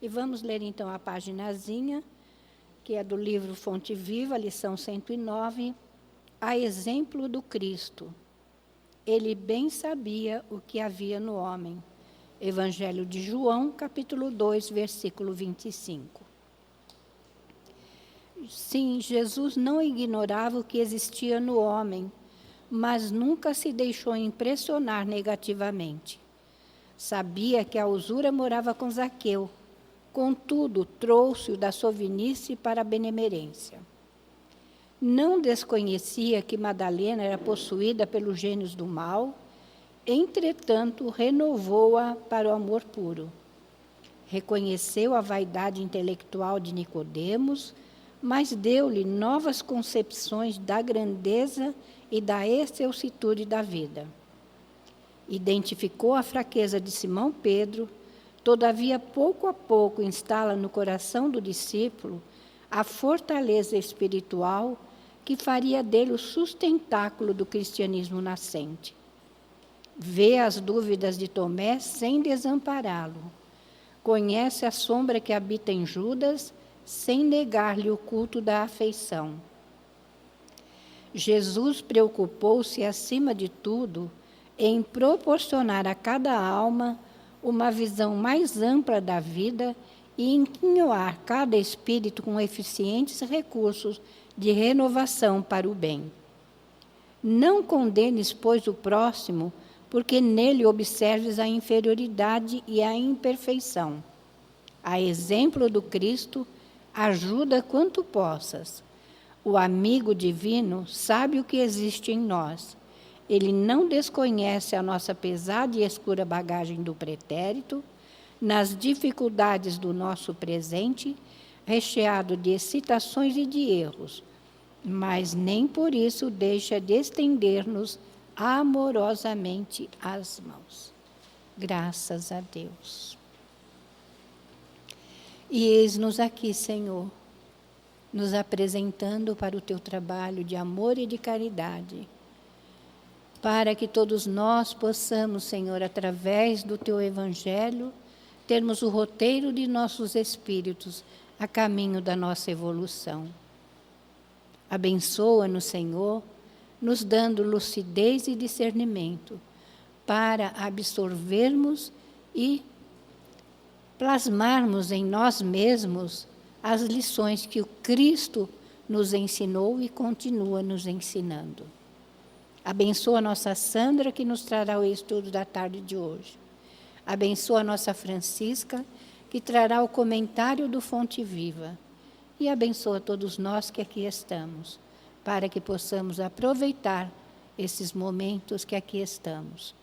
E vamos ler então a paginazinha, que é do livro Fonte Viva, lição 109, a exemplo do Cristo. Ele bem sabia o que havia no homem. Evangelho de João, capítulo 2, versículo 25. Sim, Jesus não ignorava o que existia no homem, mas nunca se deixou impressionar negativamente. Sabia que a usura morava com Zaqueu, contudo, trouxe-o da sovinice para a benemerência. Não desconhecia que Madalena era possuída pelos gênios do mal, entretanto, renovou-a para o amor puro. Reconheceu a vaidade intelectual de Nicodemos, mas deu-lhe novas concepções da grandeza e da excelsitude da vida. Identificou a fraqueza de Simão Pedro, todavia, pouco a pouco, instala no coração do discípulo a fortaleza espiritual que faria dele o sustentáculo do cristianismo nascente. Vê as dúvidas de Tomé sem desampará-lo. Conhece a sombra que habita em Judas sem negar-lhe o culto da afeição. Jesus preocupou-se, acima de tudo, em proporcionar a cada alma uma visão mais ampla da vida e enquinhoar cada espírito com eficientes recursos de renovação para o bem. Não condenes, pois, o próximo, porque nele observes a inferioridade e a imperfeição. A exemplo do Cristo, ajuda quanto possas. O amigo divino sabe o que existe em nós. Ele não desconhece a nossa pesada e escura bagagem do pretérito, nas dificuldades do nosso presente, recheado de excitações e de erros, mas nem por isso deixa de estender-nos amorosamente as mãos. Graças a Deus. E eis-nos aqui, Senhor, nos apresentando para o teu trabalho de amor e de caridade, para que todos nós possamos, Senhor, através do teu Evangelho, termos o roteiro de nossos espíritos a caminho da nossa evolução. Abençoa-nos, Senhor, nos dando lucidez e discernimento para absorvermos e plasmarmos em nós mesmos as lições que o Cristo nos ensinou e continua nos ensinando. Abençoa a nossa Sandra, que nos trará o estudo da tarde de hoje. Abençoa a nossa Francisca, que trará o comentário do Fonte Viva. E abençoa todos nós que aqui estamos, para que possamos aproveitar esses momentos que aqui estamos.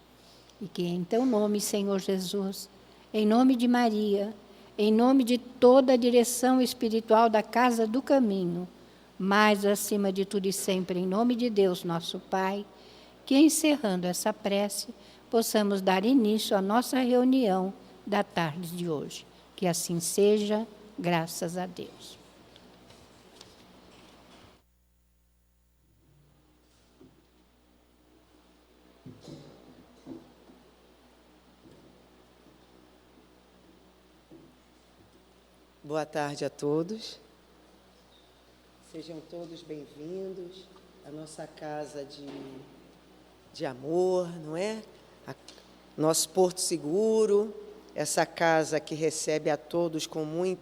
E que em teu nome, Senhor Jesus, em nome de Maria, em nome de toda a direção espiritual da Casa do Caminho, mas, acima de tudo e sempre, em nome de Deus, nosso Pai, que, encerrando essa prece, possamos dar início à nossa reunião da tarde de hoje. Que assim seja, graças a Deus. Boa tarde a todos. Sejam todos bem-vindos à nossa casa de amor, não é? Nosso porto seguro, essa casa que recebe a todos com muito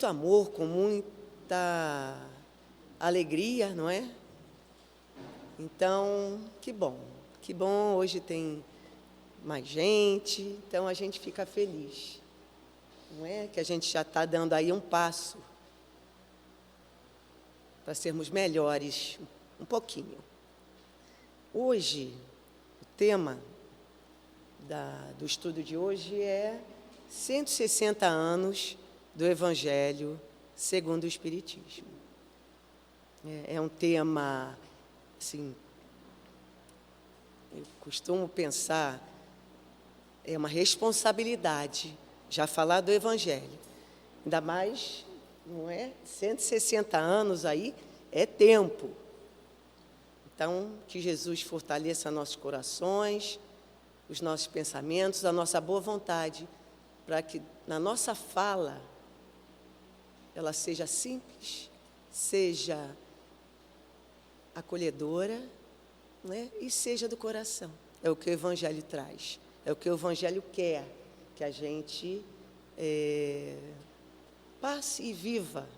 amor, com muita alegria, não é? Então, que bom, hoje tem mais gente, então a gente fica feliz, não é? Que a gente já está dando aí um passo para sermos melhores um pouquinho. Hoje, o tema do estudo de hoje é 160 anos do Evangelho segundo o Espiritismo. É um tema, assim, eu costumo pensar, é uma responsabilidade já falar do Evangelho. Ainda mais, não é? 160 anos aí é tempo. Então, que Jesus fortaleça nossos corações, os nossos pensamentos, a nossa boa vontade, para que na nossa fala ela seja simples, seja acolhedora, né? E seja do coração. É o que o Evangelho traz, é o que o Evangelho quer, que a gente passe e viva,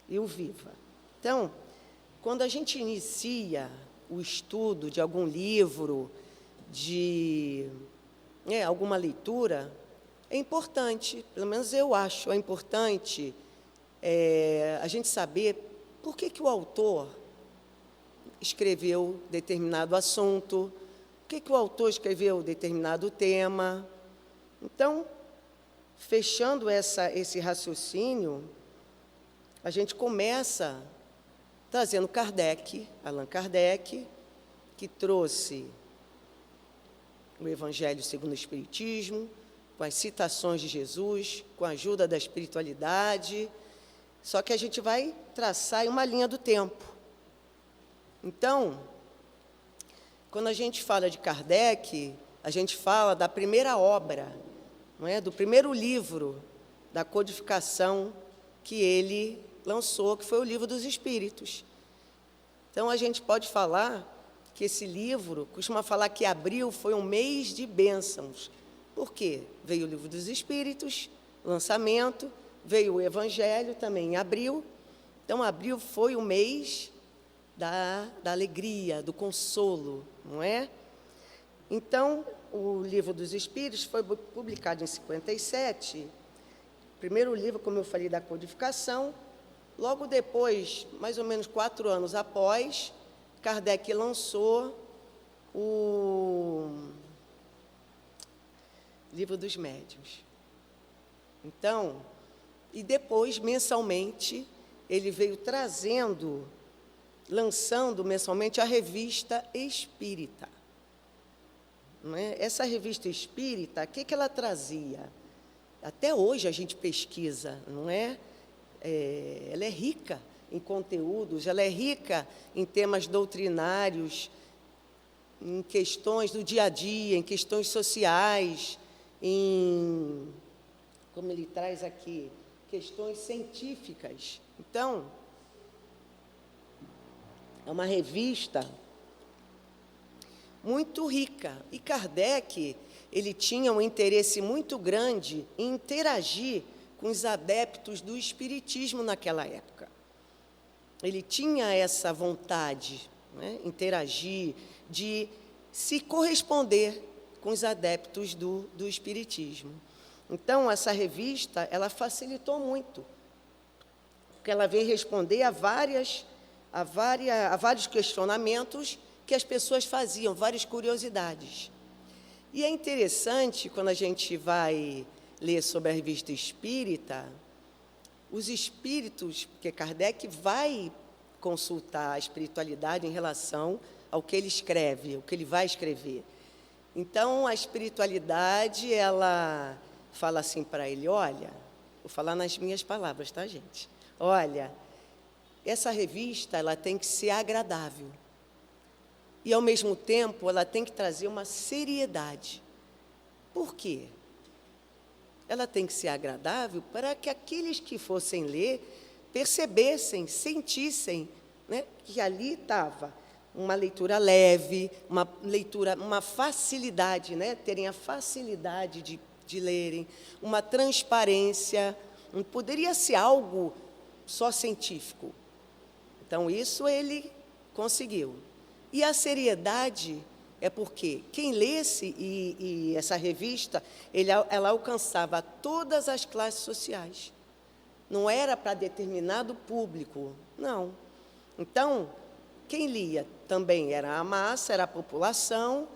e o viva. Então, quando a gente inicia o estudo de algum livro, de alguma leitura, é importante, pelo menos eu acho, é importante a gente saber por que o autor escreveu determinado assunto, por que o autor escreveu determinado tema. Então, fechando esse raciocínio, a gente começa trazendo Kardec, Allan Kardec, que trouxe o Evangelho segundo o Espiritismo, com as citações de Jesus, com a ajuda da espiritualidade, só que a gente vai traçar uma linha do tempo. Então, quando a gente fala de Kardec, a gente fala da primeira obra, não é? Do primeiro livro da codificação que ele lançou, que foi o Livro dos Espíritos. Então, a gente pode falar que esse livro, costuma falar que abril foi um mês de bênçãos. Por quê? Veio o Livro dos Espíritos, lançamento, veio o Evangelho também em abril. Então, abril foi o mês da alegria, do consolo, não é? Então, o Livro dos Espíritos foi publicado em 57, primeiro livro, como eu falei, da codificação. Logo depois, mais ou menos 4 anos após, Kardec lançou o Livro dos Médiuns. Então, e depois, mensalmente, ele veio lançando mensalmente a Revista Espírita. Não é? Essa Revista Espírita, o que ela trazia? Até hoje a gente pesquisa, não é? Ela é rica em conteúdos, ela é rica em temas doutrinários, em questões do dia a dia, em questões sociais, como ele traz aqui, questões científicas. Então, é uma revista muito rica. E Kardec, ele tinha um interesse muito grande em interagir com os adeptos do espiritismo naquela época. Ele tinha essa vontade, né, interagir, de se corresponder com os adeptos do espiritismo. Então, essa revista, ela facilitou muito, porque ela veio responder a vários questionamentos que as pessoas faziam, várias curiosidades. E é interessante, quando a gente vai ler sobre a Revista Espírita, os espíritos, porque Kardec vai consultar a espiritualidade em relação ao que ele escreve, o que ele vai escrever. Então, a espiritualidade, ela fala assim para ele: olha, vou falar nas minhas palavras, tá, gente? Olha, essa revista, ela tem que ser agradável. E, ao mesmo tempo, ela tem que trazer uma seriedade. Por quê? Ela tem que ser agradável para que aqueles que fossem ler percebessem, sentissem, né, que ali estava uma leitura leve, uma facilidade, né, terem a facilidade de lerem, uma transparência. Não poderia ser algo só científico. Então, isso ele conseguiu. E a seriedade é porque quem lesse e essa revista, ela alcançava todas as classes sociais. Não era para determinado público, não. Então, quem lia também era a massa, era a população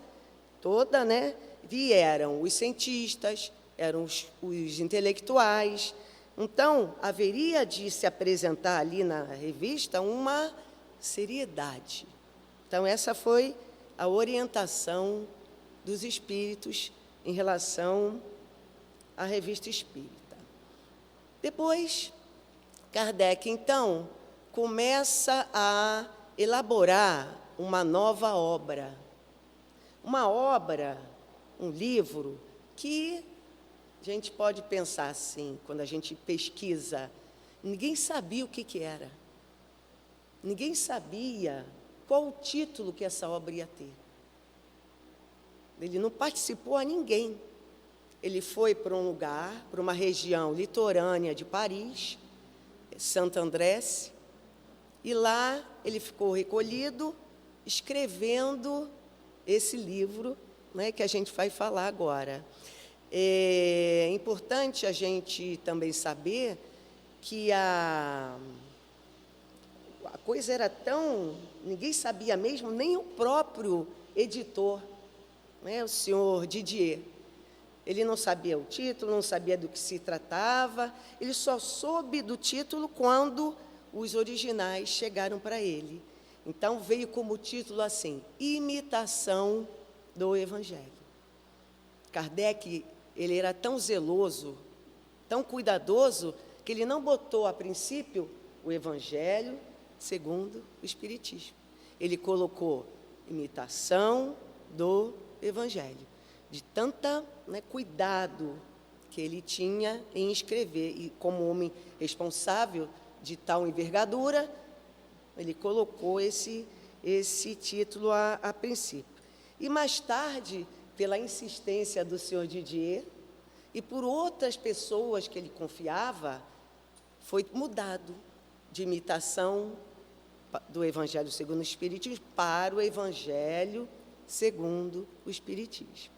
toda, né? Vieram os cientistas, eram os intelectuais. Então, haveria de se apresentar ali na revista uma seriedade. Então, essa foi a orientação dos espíritos em relação à Revista Espírita. Depois, Kardec, então, começa a elaborar uma nova obra. Uma obra um livro que a gente pode pensar assim, quando a gente pesquisa, ninguém sabia o que era. Ninguém sabia qual o título que essa obra ia ter. Ele não participou a ninguém. Ele foi para um lugar, para uma região litorânea de Paris, Saint-André, e lá ele ficou recolhido, escrevendo esse livro, né, que a gente vai falar agora. É importante a gente também saber que a coisa era tão... Ninguém sabia mesmo, nem o próprio editor, né, o senhor Didier. Ele não sabia o título, não sabia do que se tratava, ele só soube do título quando os originais chegaram para ele. Então, veio como título assim, Imitação do Evangelho. Kardec, ele era tão zeloso, tão cuidadoso, que ele não botou, a princípio, o Evangelho segundo o Espiritismo. Ele colocou imitação do Evangelho, de tanta, né, cuidado que ele tinha em escrever. E como homem responsável de tal envergadura, ele colocou esse título a princípio. E mais tarde, pela insistência do senhor Didier e por outras pessoas que ele confiava, foi mudado de imitação do Evangelho segundo o Espiritismo para o Evangelho segundo o Espiritismo.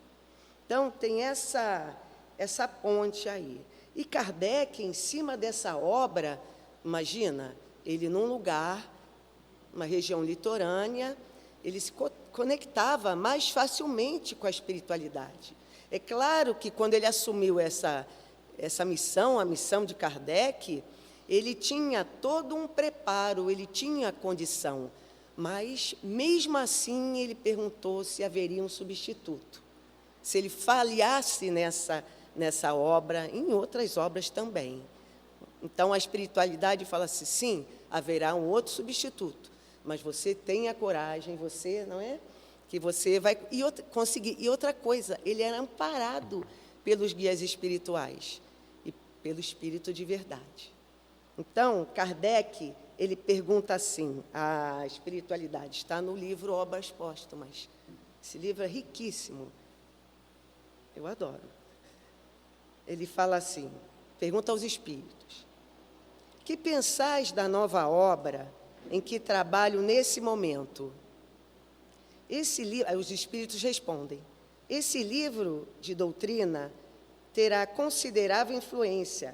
Então, tem essa ponte aí. E Kardec, em cima dessa obra, imagina, ele num lugar, uma região litorânea, ele se conectava mais facilmente com a espiritualidade. É claro que, quando ele assumiu essa missão, a missão de Kardec, ele tinha todo um preparo, ele tinha condição, mas, mesmo assim, ele perguntou se haveria um substituto, se ele falhasse nessa obra, em outras obras também. Então, a espiritualidade fala assim, sim, haverá um outro substituto, mas você tenha coragem, você, não é? Que você vai conseguir. E outra coisa, ele era amparado pelos guias espirituais e pelo Espírito de verdade. Então, Kardec, ele pergunta assim, a espiritualidade, está no livro Obras Póstumas. Esse livro é riquíssimo, eu adoro. Ele fala assim, pergunta aos espíritos, que pensais da nova obra em que trabalho nesse momento? Os espíritos respondem, esse livro de doutrina terá considerável influência,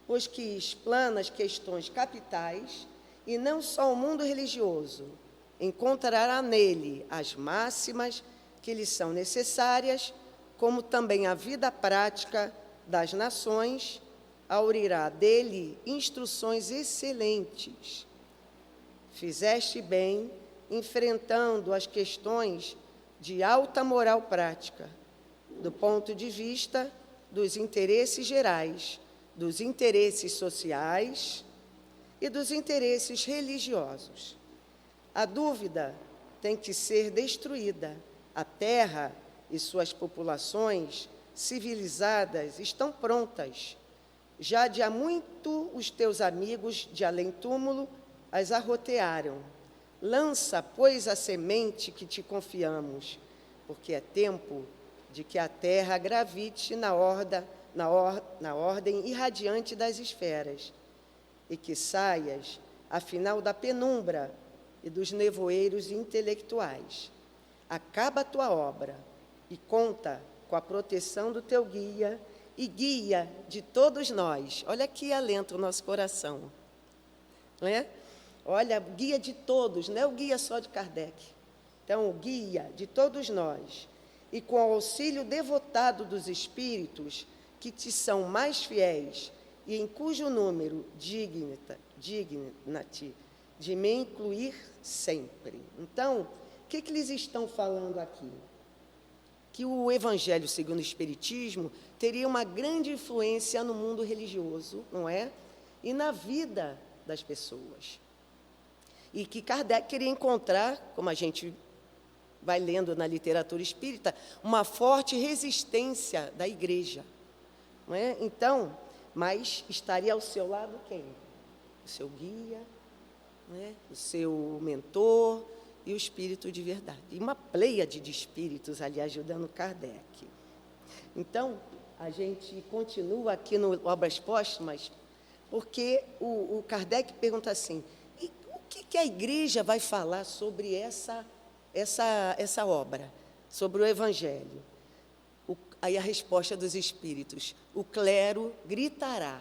pois que explana as questões capitais, e não só o mundo religioso, encontrará nele as máximas que lhe são necessárias, como também a vida prática das nações, aurirá dele instruções excelentes. Fizeste bem, enfrentando as questões de alta moral prática, do ponto de vista dos interesses gerais, dos interesses sociais e dos interesses religiosos. A dúvida tem que ser destruída. A terra e suas populações civilizadas estão prontas. Já de há muito os teus amigos de além-túmulo as arrotearam. Lança, pois, a semente que te confiamos, porque é tempo de que a terra gravite na ordem irradiante das esferas, e que saias, afinal, da penumbra e dos nevoeiros intelectuais. Acaba a tua obra e conta com a proteção do teu guia e guia de todos nós. Olha que alenta o nosso coração, não é? Olha, guia de todos, não é o guia só de Kardec. Então, o guia de todos nós, e com o auxílio devotado dos espíritos que te são mais fiéis e em cujo número digna-te de me incluir sempre. Então, o que eles estão falando aqui? Que o Evangelho segundo o Espiritismo teria uma grande influência no mundo religioso, não é? E na vida das pessoas. E que Kardec queria encontrar, como a gente vai lendo na literatura espírita, uma forte resistência da igreja. Não é? Então, mas estaria ao seu lado quem? O seu guia, não é? O seu mentor e o espírito de verdade. E uma pleiade de espíritos ali ajudando Kardec. Então, a gente continua aqui no Obras Póstumas, porque o Kardec pergunta assim, e o que a igreja vai falar sobre essa obra, sobre o Evangelho? Aí a resposta dos espíritos, o clero gritará,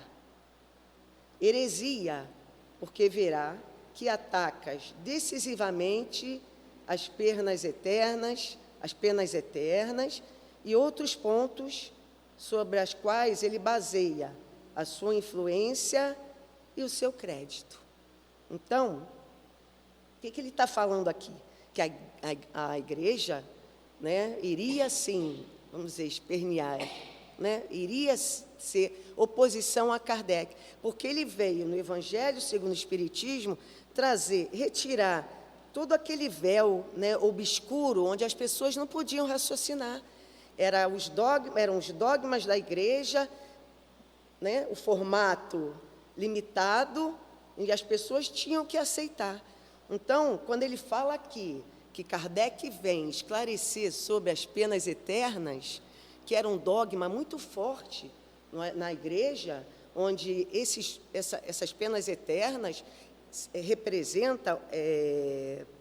heresia, porque verá que atacas decisivamente as penas eternas e outros pontos sobre as quais ele baseia a sua influência e o seu crédito. Então, o que ele está falando aqui? Que a igreja, né, iria, sim, vamos dizer, espernear, né, iria ser oposição a Kardec, porque ele veio no Evangelho segundo o Espiritismo retirar todo aquele véu, né, obscuro, onde as pessoas não podiam raciocinar. Eram os dogmas da igreja, né, o formato limitado, e as pessoas tinham que aceitar. Então, quando ele fala aqui que Kardec vem esclarecer sobre as penas eternas, que era um dogma muito forte na igreja, onde essas penas eternas representam,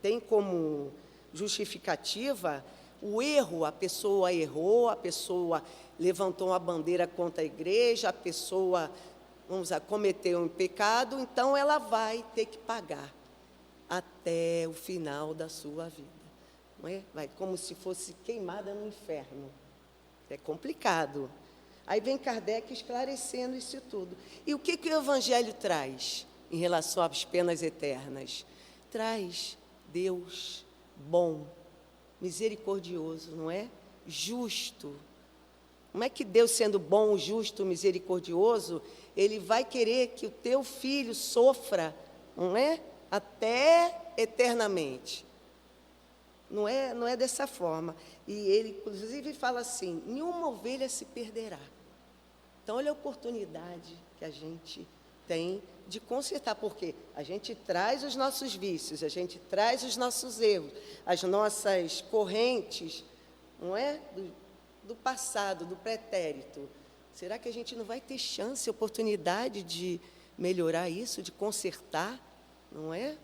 tem como justificativa o erro, a pessoa errou, a pessoa levantou uma bandeira contra a igreja, a pessoa, cometeu um pecado, então ela vai ter que pagar até o final da sua vida. Não é? Vai como se fosse queimada no inferno. É complicado. Aí vem Kardec esclarecendo isso tudo. E o que o Evangelho traz em relação às penas eternas? Traz Deus bom, misericordioso, não é? Justo. Como é que Deus, sendo bom, justo, misericordioso, Ele vai querer que o teu filho sofra, não é? Até eternamente. Não é dessa forma. E ele, inclusive, fala assim, nenhuma ovelha se perderá. Então, olha a oportunidade que a gente tem de consertar, porque a gente traz os nossos vícios, a gente traz os nossos erros, as nossas correntes, não é? Do passado, do pretérito. Será que a gente não vai ter chance, oportunidade de melhorar isso, de consertar? Não é?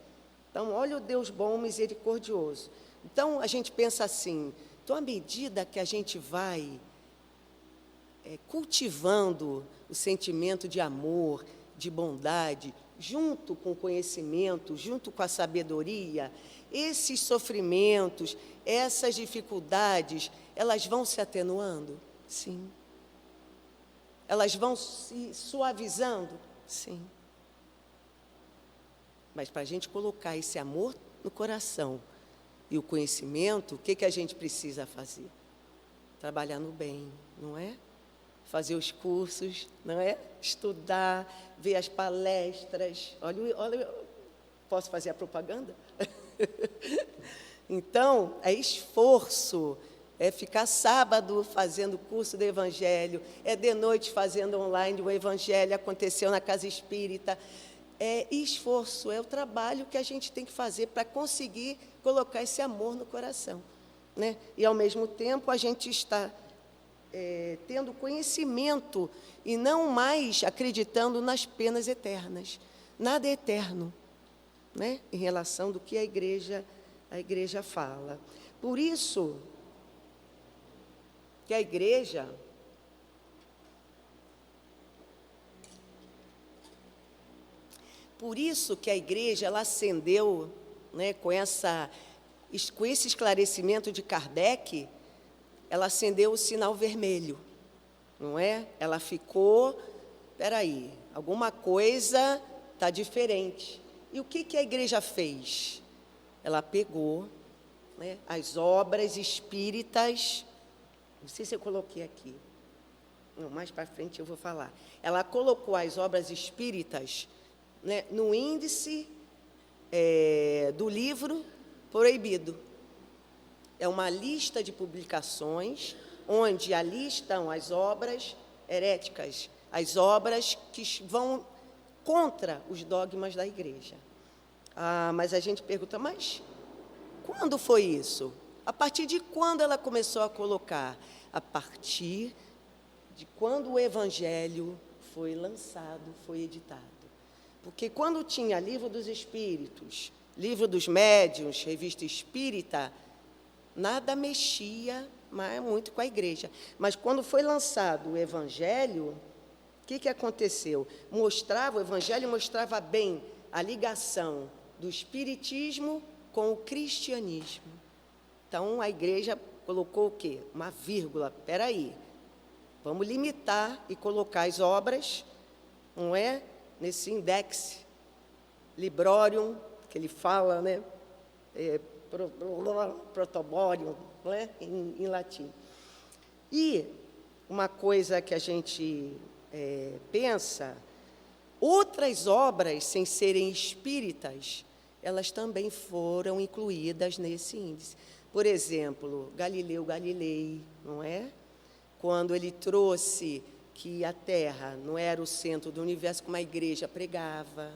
Então, olha o Deus bom, misericordioso. Então, a gente pensa assim, então, à medida que a gente vai cultivando o sentimento de amor, de bondade, junto com o conhecimento, junto com a sabedoria, esses sofrimentos, essas dificuldades, elas vão se atenuando? Sim. Elas vão se suavizando? Sim. Mas para a gente colocar esse amor no coração e o conhecimento, o que a gente precisa fazer? Trabalhar no bem, não é? Fazer os cursos, não é? Estudar, ver as palestras. Olha, posso fazer a propaganda? Então, é esforço, é ficar sábado fazendo o curso do Evangelho, é de noite fazendo online o Evangelho, aconteceu na Casa Espírita. É esforço, é o trabalho que a gente tem que fazer para conseguir colocar esse amor no coração, né? E, ao mesmo tempo, a gente está tendo conhecimento e não mais acreditando nas penas eternas. Nada é eterno, né? Em relação do que a igreja fala. Por isso que a igreja ela acendeu, né, com esse esclarecimento de Kardec, ela acendeu o sinal vermelho, não é? Ela ficou, espera aí, alguma coisa está diferente. E o que a igreja fez? Ela pegou, né, as obras espíritas, não sei se eu coloquei aqui, não, mais para frente eu vou falar. Ela colocou as obras espíritas, né, no índice do livro proibido. é uma lista de publicações, onde ali estão as obras heréticas, as obras que vão contra os dogmas da igreja. Mas a gente pergunta, mas quando foi isso? A partir de quando ela começou a colocar? A partir de quando o Evangelho foi lançado, foi editado. Porque quando tinha Livro dos Espíritos, Livro dos Médiuns, Revista Espírita, nada mexia muito com a igreja. Mas quando foi lançado o Evangelho, o que aconteceu? O Evangelho mostrava bem a ligação do Espiritismo com o cristianismo. Então, a igreja colocou o quê? Uma vírgula. Espera aí, vamos limitar e colocar as obras, não é? Nesse index, Librorium, que ele fala, né? Protoborium, não é? Em latim. E uma coisa que a gente pensa, outras obras, sem serem espíritas, elas também foram incluídas nesse índice. Por exemplo, Galileu Galilei, não é? Quando ele trouxe que a Terra não era o centro do universo, como a igreja pregava.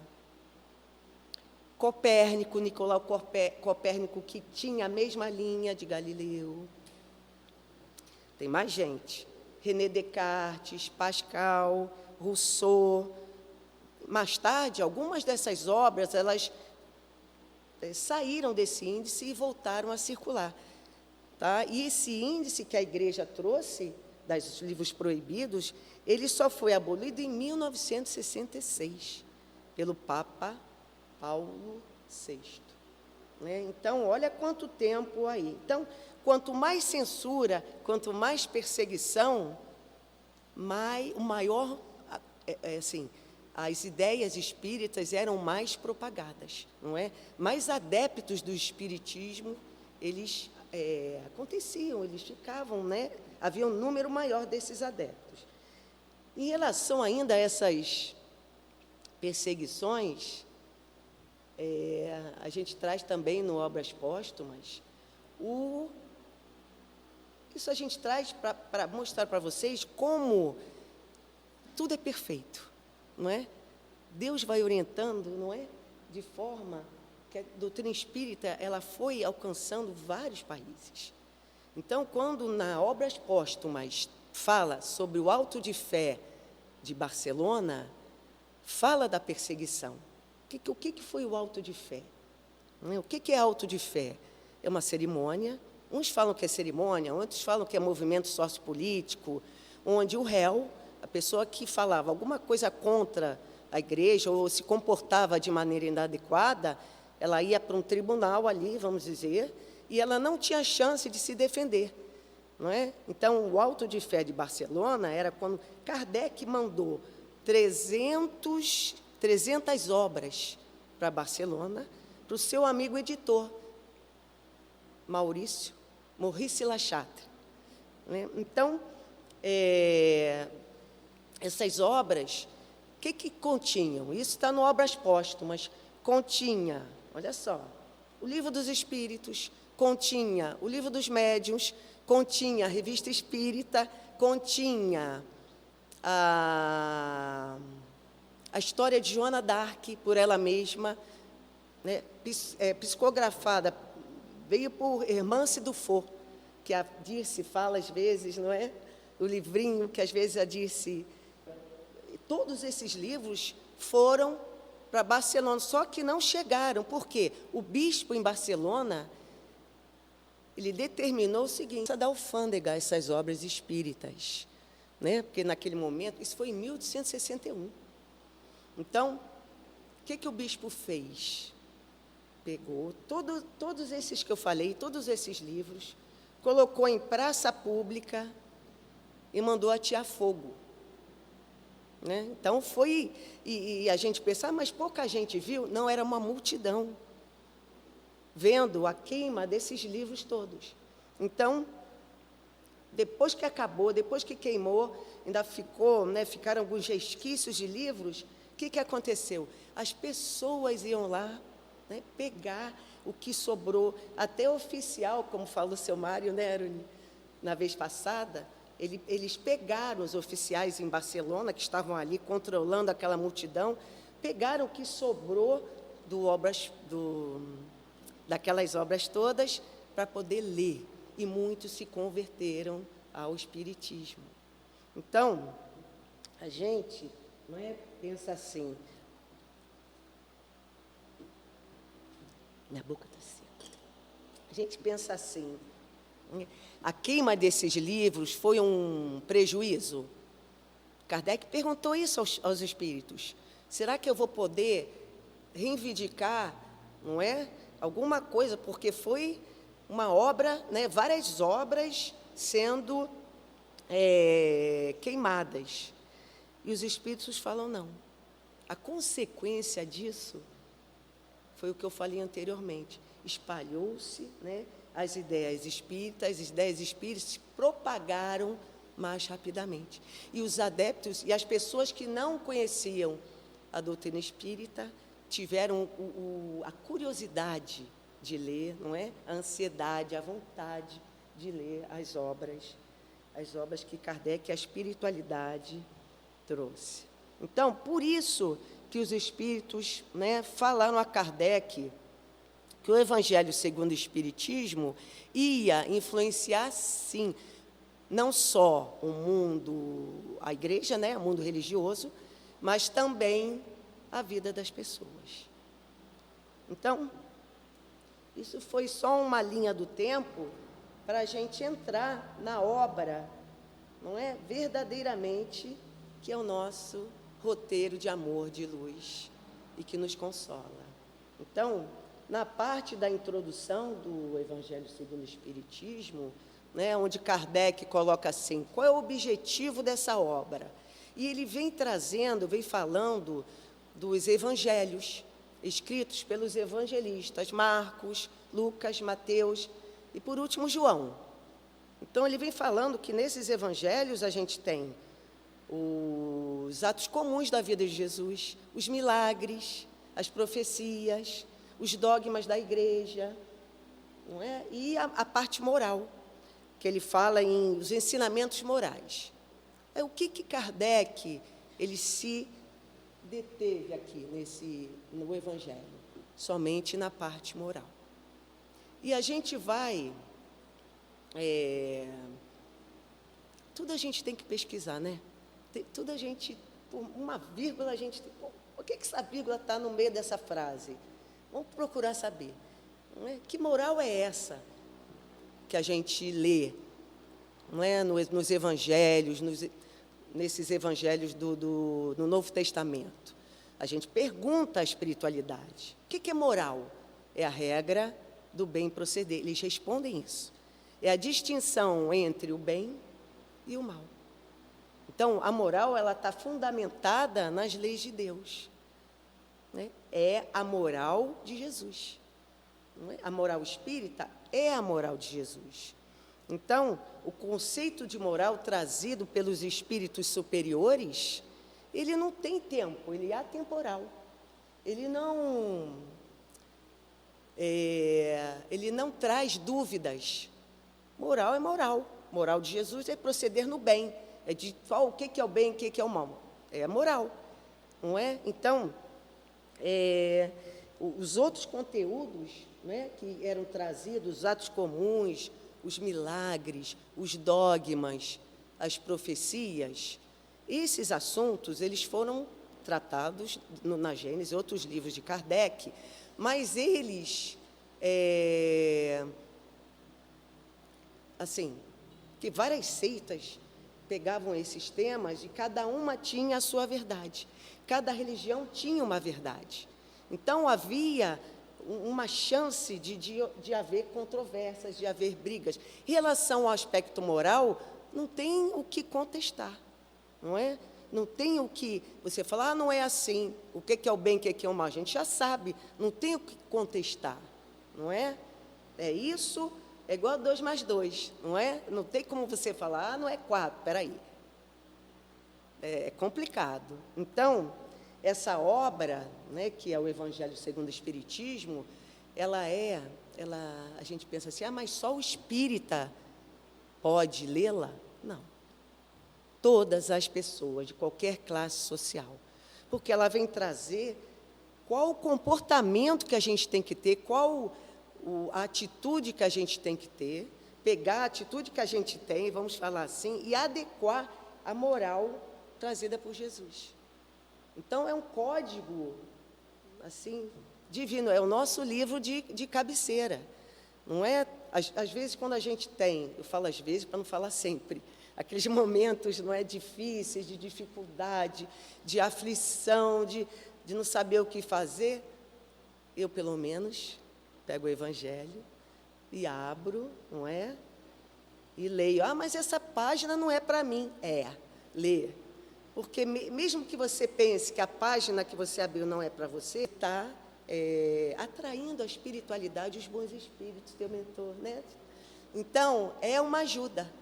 Copérnico, Nicolau Copérnico, que tinha a mesma linha de Galileu. Tem mais gente. René Descartes, Pascal, Rousseau. Mais tarde, algumas dessas obras, elas saíram desse índice e voltaram a circular. Tá? E esse índice que a igreja trouxe, dos livros proibidos, ele só foi abolido em 1966, pelo Papa Paulo VI. Né? Então, olha quanto tempo aí. Então, quanto mais censura, quanto mais perseguição, assim, as ideias espíritas eram mais propagadas, não é? Mais adeptos do espiritismo, eles aconteciam, eles ficavam, né? Havia um número maior desses adeptos. Em relação ainda a essas perseguições, a gente traz também no Obras Póstumas, isso a gente traz para mostrar para vocês como tudo é perfeito, não é? Deus vai orientando, não é? De forma que a doutrina espírita ela foi alcançando vários países. Então, quando na Obras Póstumas fala sobre o auto de fé de Barcelona, fala da perseguição. O que foi o auto de fé? O que é auto de fé? É uma cerimônia. Uns falam que é cerimônia, outros falam que é movimento sociopolítico, onde o réu, a pessoa que falava alguma coisa contra a igreja ou se comportava de maneira inadequada, ela ia para um tribunal ali, vamos dizer, e ela não tinha chance de se defender. Não é? Então, o auto de fé de Barcelona era quando Kardec mandou 300 obras para Barcelona, para o seu amigo editor, Maurice Lachatre. Né? Então, essas obras, o que continham? Isso está no Obras Póstumas. Continha, olha só, o Livro dos Espíritos, continha o Livro dos Médiuns, continha a Revista Espírita, continha a história de Joana d'Arc, por ela mesma, né, psicografada, veio por Hermance Dufour, que a Dirce fala às vezes, não é? O livrinho que às vezes a Dirce... Todos esses livros foram para Barcelona, só que não chegaram. Por quê? O bispo em Barcelona, ele determinou o seguinte, da alfândega essas obras espíritas, né? Porque naquele momento, isso foi em 1861. Então, o que o bispo fez? Pegou todos esses que eu falei, todos esses livros, colocou em praça pública e mandou atear fogo. Né? Então, foi... E a gente pensa, mas pouca gente viu. Não, era uma multidão vendo a queima desses livros todos. Então, depois que acabou, depois que queimou, ainda ficaram alguns resquícios de livros. O que aconteceu? As pessoas iam lá, né, pegar, o que sobrou, até oficial, como falou o seu Mário, né, Aruni, na vez passada, eles pegaram os oficiais em Barcelona, que estavam ali controlando aquela multidão, pegaram o que sobrou daquelas obras todas para poder ler, e muitos se converteram ao Espiritismo. Então, a gente não é, pensa assim, minha boca está seca. A gente pensa assim, a queima desses livros foi um prejuízo? Kardec perguntou isso aos espíritos. Será que eu vou poder reivindicar, não é, alguma coisa, porque foi uma obra, né, várias obras sendo queimadas. E os espíritos falam não. A consequência disso foi o que eu falei anteriormente. Espalhou-se, né, as ideias espíritas se propagaram mais rapidamente. E os adeptos e as pessoas que não conheciam a doutrina espírita tiveram a curiosidade de ler, não é? A ansiedade, a vontade de ler as obras que Kardec, a espiritualidade, trouxe. Então, por isso que os espíritos, né, falaram a Kardec que o Evangelho segundo o Espiritismo ia influenciar, sim, não só o mundo, a igreja, né, o mundo religioso, mas também a vida das pessoas. Então, isso foi só uma linha do tempo para a gente entrar na obra, não é, verdadeiramente, que é o nosso roteiro de amor, de luz, e que nos consola. Então, na parte da introdução do Evangelho segundo o Espiritismo, né, onde Kardec coloca assim, qual é o objetivo dessa obra? E ele vem trazendo, vem falando dos evangelhos, escritos pelos evangelistas, Marcos, Lucas, Mateus e, por último, João. Então, ele vem falando que nesses evangelhos a gente tem os atos comuns da vida de Jesus, os milagres, as profecias, os dogmas da igreja, não é? E a parte moral, que ele fala em os ensinamentos morais. O que Kardec ele se deteve aqui no Evangelho? Somente na parte moral. E a gente vai... tudo a gente tem que pesquisar, né? Tudo a gente... Por uma vírgula, a gente tem... Por que essa vírgula está no meio dessa frase? Vamos procurar saber. Não é? Que moral é essa que a gente lê, não é? Nos evangelhos, nesses evangelhos do Novo Testamento? A gente pergunta a espiritualidade. O que é moral? É a regra do bem proceder. Eles respondem isso. É a distinção entre o bem e o mal. Então, a moral ela está fundamentada nas leis de Deus. Né? É a moral de Jesus. Não é? A moral espírita é a moral de Jesus. Então, o conceito de moral trazido pelos espíritos superiores, ele não tem tempo, ele é atemporal. Ele não traz dúvidas. Moral é moral. Moral de Jesus é proceder no bem. É de o que é o bem, o que é o mal. É a moral, não é? Então, os outros conteúdos, né, que eram trazidos, os atos comuns, os milagres, os dogmas, as profecias, esses assuntos eles foram tratados na Gênese, outros livros de Kardec, mas eles, assim, que várias seitas pegavam esses temas e cada uma tinha a sua verdade. Cada religião tinha uma verdade. Então, havia uma chance de haver controvérsias, de haver brigas. Em relação ao aspecto moral, não tem o que contestar, não é? Não tem o que você falar, não é assim, o que é o bem, o que é o mal. A gente já sabe, não tem o que contestar, não é? É isso, é igual a 2 mais 2, não é? Não tem como você falar, não é 4, espera aí. É complicado. Então, essa obra, né, que é o Evangelho segundo o Espiritismo, a gente pensa assim, mas só o espírita pode lê-la? Não. Todas as pessoas, de qualquer classe social. Porque ela vem trazer qual o comportamento que a gente tem que ter, qual a atitude que a gente tem que ter, pegar a atitude que a gente tem, vamos falar assim, e adequar a moral trazida por Jesus. Então, é um código, assim, divino, é o nosso livro de cabeceira. Não é? Às vezes, quando a gente tem, eu falo às vezes para não falar sempre, aqueles momentos, não é, difíceis, de dificuldade, de aflição, de não saber o que fazer, eu, pelo menos, pego o Evangelho e abro, não é? E leio. Mas essa página não é para mim. Lê. Porque mesmo que você pense que a página que você abriu não é para você, está atraindo a espiritualidade, os bons espíritos, teu mentor, né? Então, é uma ajuda.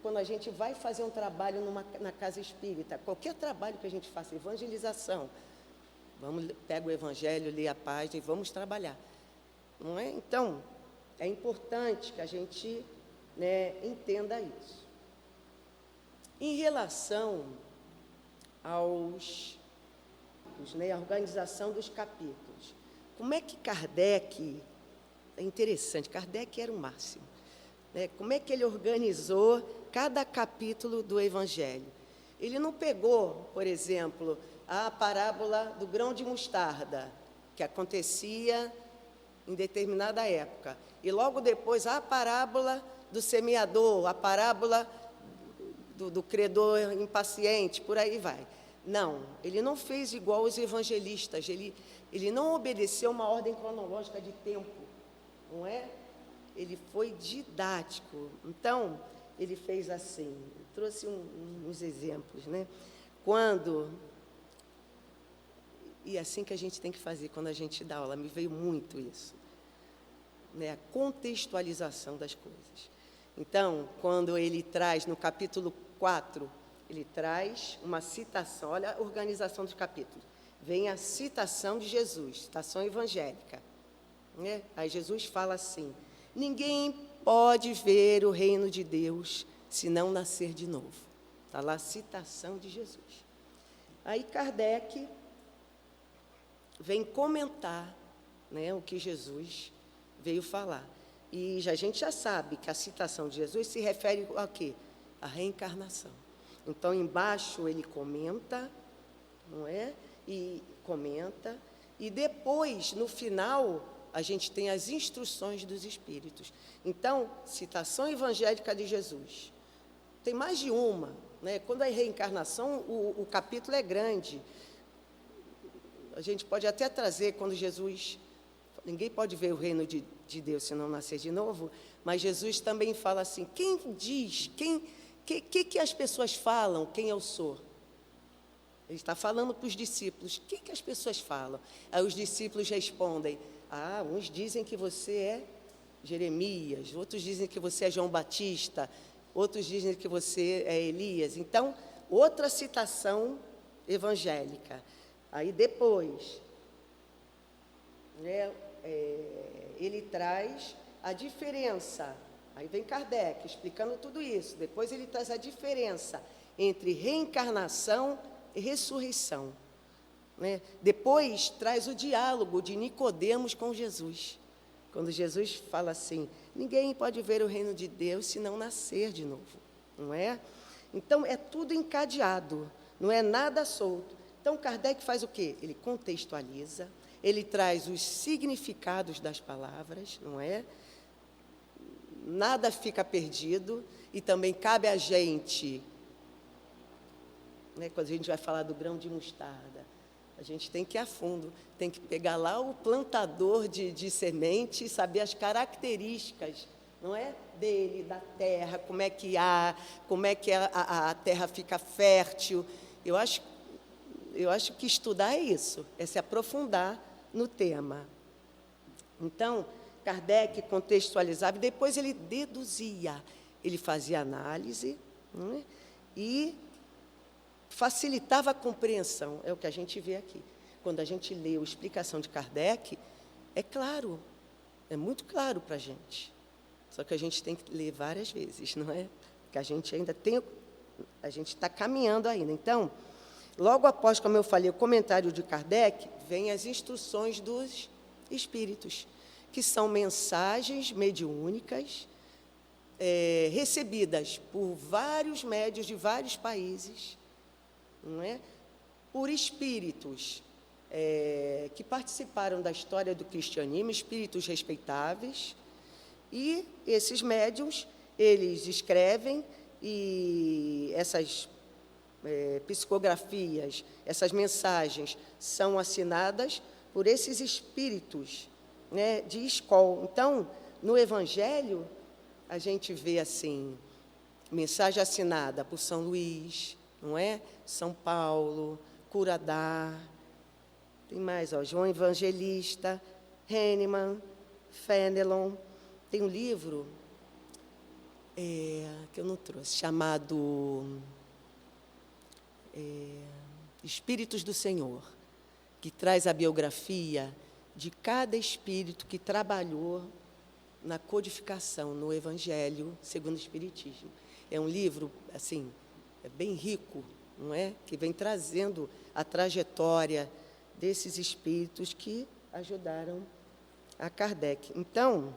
Quando a gente vai fazer um trabalho na casa espírita, qualquer trabalho que a gente faça, evangelização, pega o Evangelho, lê a página e vamos trabalhar. Não é? Então, é importante que a gente, né, entenda isso. Em relação à organização dos capítulos, como é que Kardec, é interessante, Kardec era o máximo, né? Como é que ele organizou cada capítulo do Evangelho? Ele não pegou, por exemplo, a parábola do grão de mostarda, que acontecia em determinada época, e logo depois a parábola do semeador, a parábola do credor impaciente, por aí vai. Não, ele não fez igual os evangelistas, ele não obedeceu uma ordem cronológica de tempo, não é? Ele foi didático. Então, ele fez assim, trouxe uns exemplos, né? E é assim que a gente tem que fazer quando a gente dá aula, me veio muito isso, né? A contextualização das coisas. Então, quando ele traz, no capítulo 4, ele traz uma citação, olha a organização dos capítulos. Vem a citação de Jesus, citação evangélica, né? Aí Jesus fala assim, ninguém pode ver o reino de Deus se não nascer de novo. Está lá a citação de Jesus. Aí Kardec vem comentar, né, o que Jesus veio falar. E a gente já sabe que a citação de Jesus se refere a quê? A reencarnação. Então, embaixo ele comenta, não é? E comenta. E depois, no final, a gente tem as instruções dos Espíritos. Então, citação evangélica de Jesus. Tem mais de uma, né? Quando é reencarnação, o capítulo é grande. A gente pode até trazer, quando Jesus... Ninguém pode ver o reino de Deus se não nascer de novo, mas Jesus também fala assim, quem diz, que as pessoas falam, quem eu sou? Ele está falando para os discípulos, o que as pessoas falam? Aí os discípulos respondem, uns dizem que você é Jeremias, outros dizem que você é João Batista, outros dizem que você é Elias. Então, outra citação evangélica. Aí depois, né, ele traz a diferença, aí vem Kardec explicando tudo isso, depois ele traz a diferença entre reencarnação e ressurreição, né? Depois traz o diálogo de Nicodemos com Jesus, quando Jesus fala assim, ninguém pode ver o reino de Deus se não nascer de novo, não é? Então, é tudo encadeado, não é nada solto. Então, Kardec faz o quê? Ele contextualiza, ele traz os significados das palavras, não é? Nada fica perdido, e também cabe a gente, né, quando a gente vai falar do grão de mostarda, a gente tem que ir a fundo, tem que pegar lá o plantador de semente e saber as características, não é? Dele, da terra, como é que a terra fica fértil. Eu acho que estudar é isso, é se aprofundar no tema. Então, Kardec contextualizava e depois ele deduzia, ele fazia análise, não é? E facilitava a compreensão, é o que a gente vê aqui. Quando a gente lê a explicação de Kardec, É claro, é muito claro para a gente. Só que a gente tem que ler várias vezes, não é? Porque a gente ainda tem, a gente está caminhando ainda. Então, logo após, como eu falei, o comentário de Kardec, vem as instruções dos espíritos, que são mensagens mediúnicas recebidas por vários médiuns de vários países, não é? Por espíritos que participaram da história do cristianismo, espíritos respeitáveis, e esses médiuns, eles escrevem, e essas psicografias, essas mensagens são assinadas por esses espíritos, né, de escola. Então, no Evangelho, a gente vê assim, mensagem assinada por São Luís, não é? São Paulo, Curadá, tem mais, ó, João Evangelista, Hahnemann, Fenelon. Tem um livro que eu não trouxe, chamado Espíritos do Senhor, que traz a biografia de cada espírito que trabalhou na codificação, no Evangelho segundo o Espiritismo. É um livro, assim, bem rico, não é? Que vem trazendo a trajetória desses espíritos que ajudaram a Kardec. Então,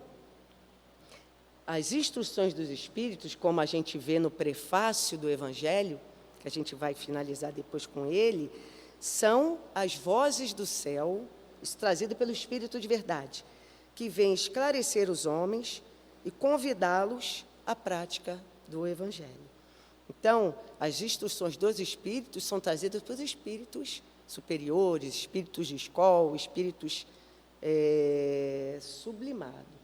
as instruções dos espíritos, como a gente vê no prefácio do Evangelho, que a gente vai finalizar depois com ele, são as vozes do céu, isso trazido pelo Espírito de verdade, que vem esclarecer os homens e convidá-los à prática do Evangelho. Então, as instruções dos espíritos são trazidas pelos espíritos superiores, espíritos de escola, espíritos sublimados.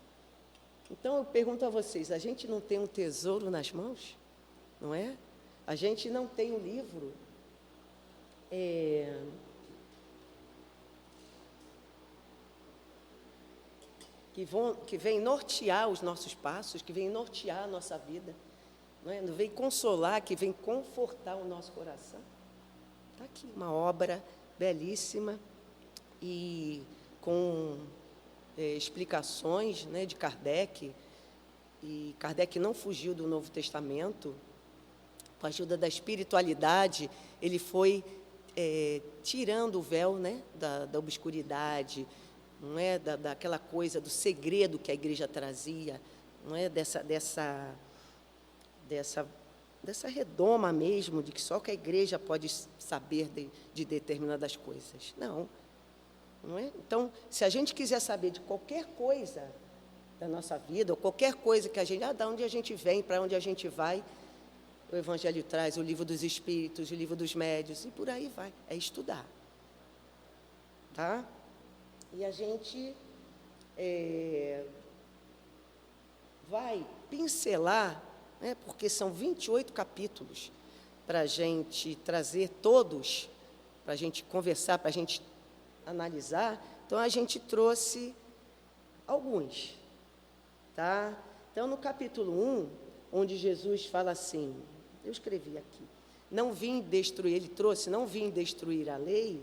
Então, eu pergunto a vocês, a gente não tem um tesouro nas mãos? Não é? A gente não tem um livro que vem nortear os nossos passos, que vem nortear a nossa vida, não é? Não vem consolar, que vem confortar o nosso coração. Está aqui uma obra belíssima e com explicações, né, de Kardec. E Kardec não fugiu do Novo Testamento. Com a ajuda da espiritualidade, ele foi tirando o véu, né, da obscuridade, não é, daquela coisa do segredo que a igreja trazia, não é, dessa redoma mesmo, de que só que a igreja pode saber de determinadas coisas. Não é? Então, se a gente quiser saber de qualquer coisa da nossa vida, ou qualquer coisa que a gente, de onde a gente vem, para onde a gente vai, o Evangelho traz o livro dos Espíritos, o livro dos Médiuns, e por aí vai, é estudar. Tá? E a gente vai pincelar, né, porque são 28 capítulos, para a gente trazer todos, para a gente conversar, para a gente analisar. Então, a gente trouxe alguns. Tá? Então, no capítulo 1, onde Jesus fala assim, eu escrevi aqui, não vim destruir, ele trouxe, não vim destruir a lei,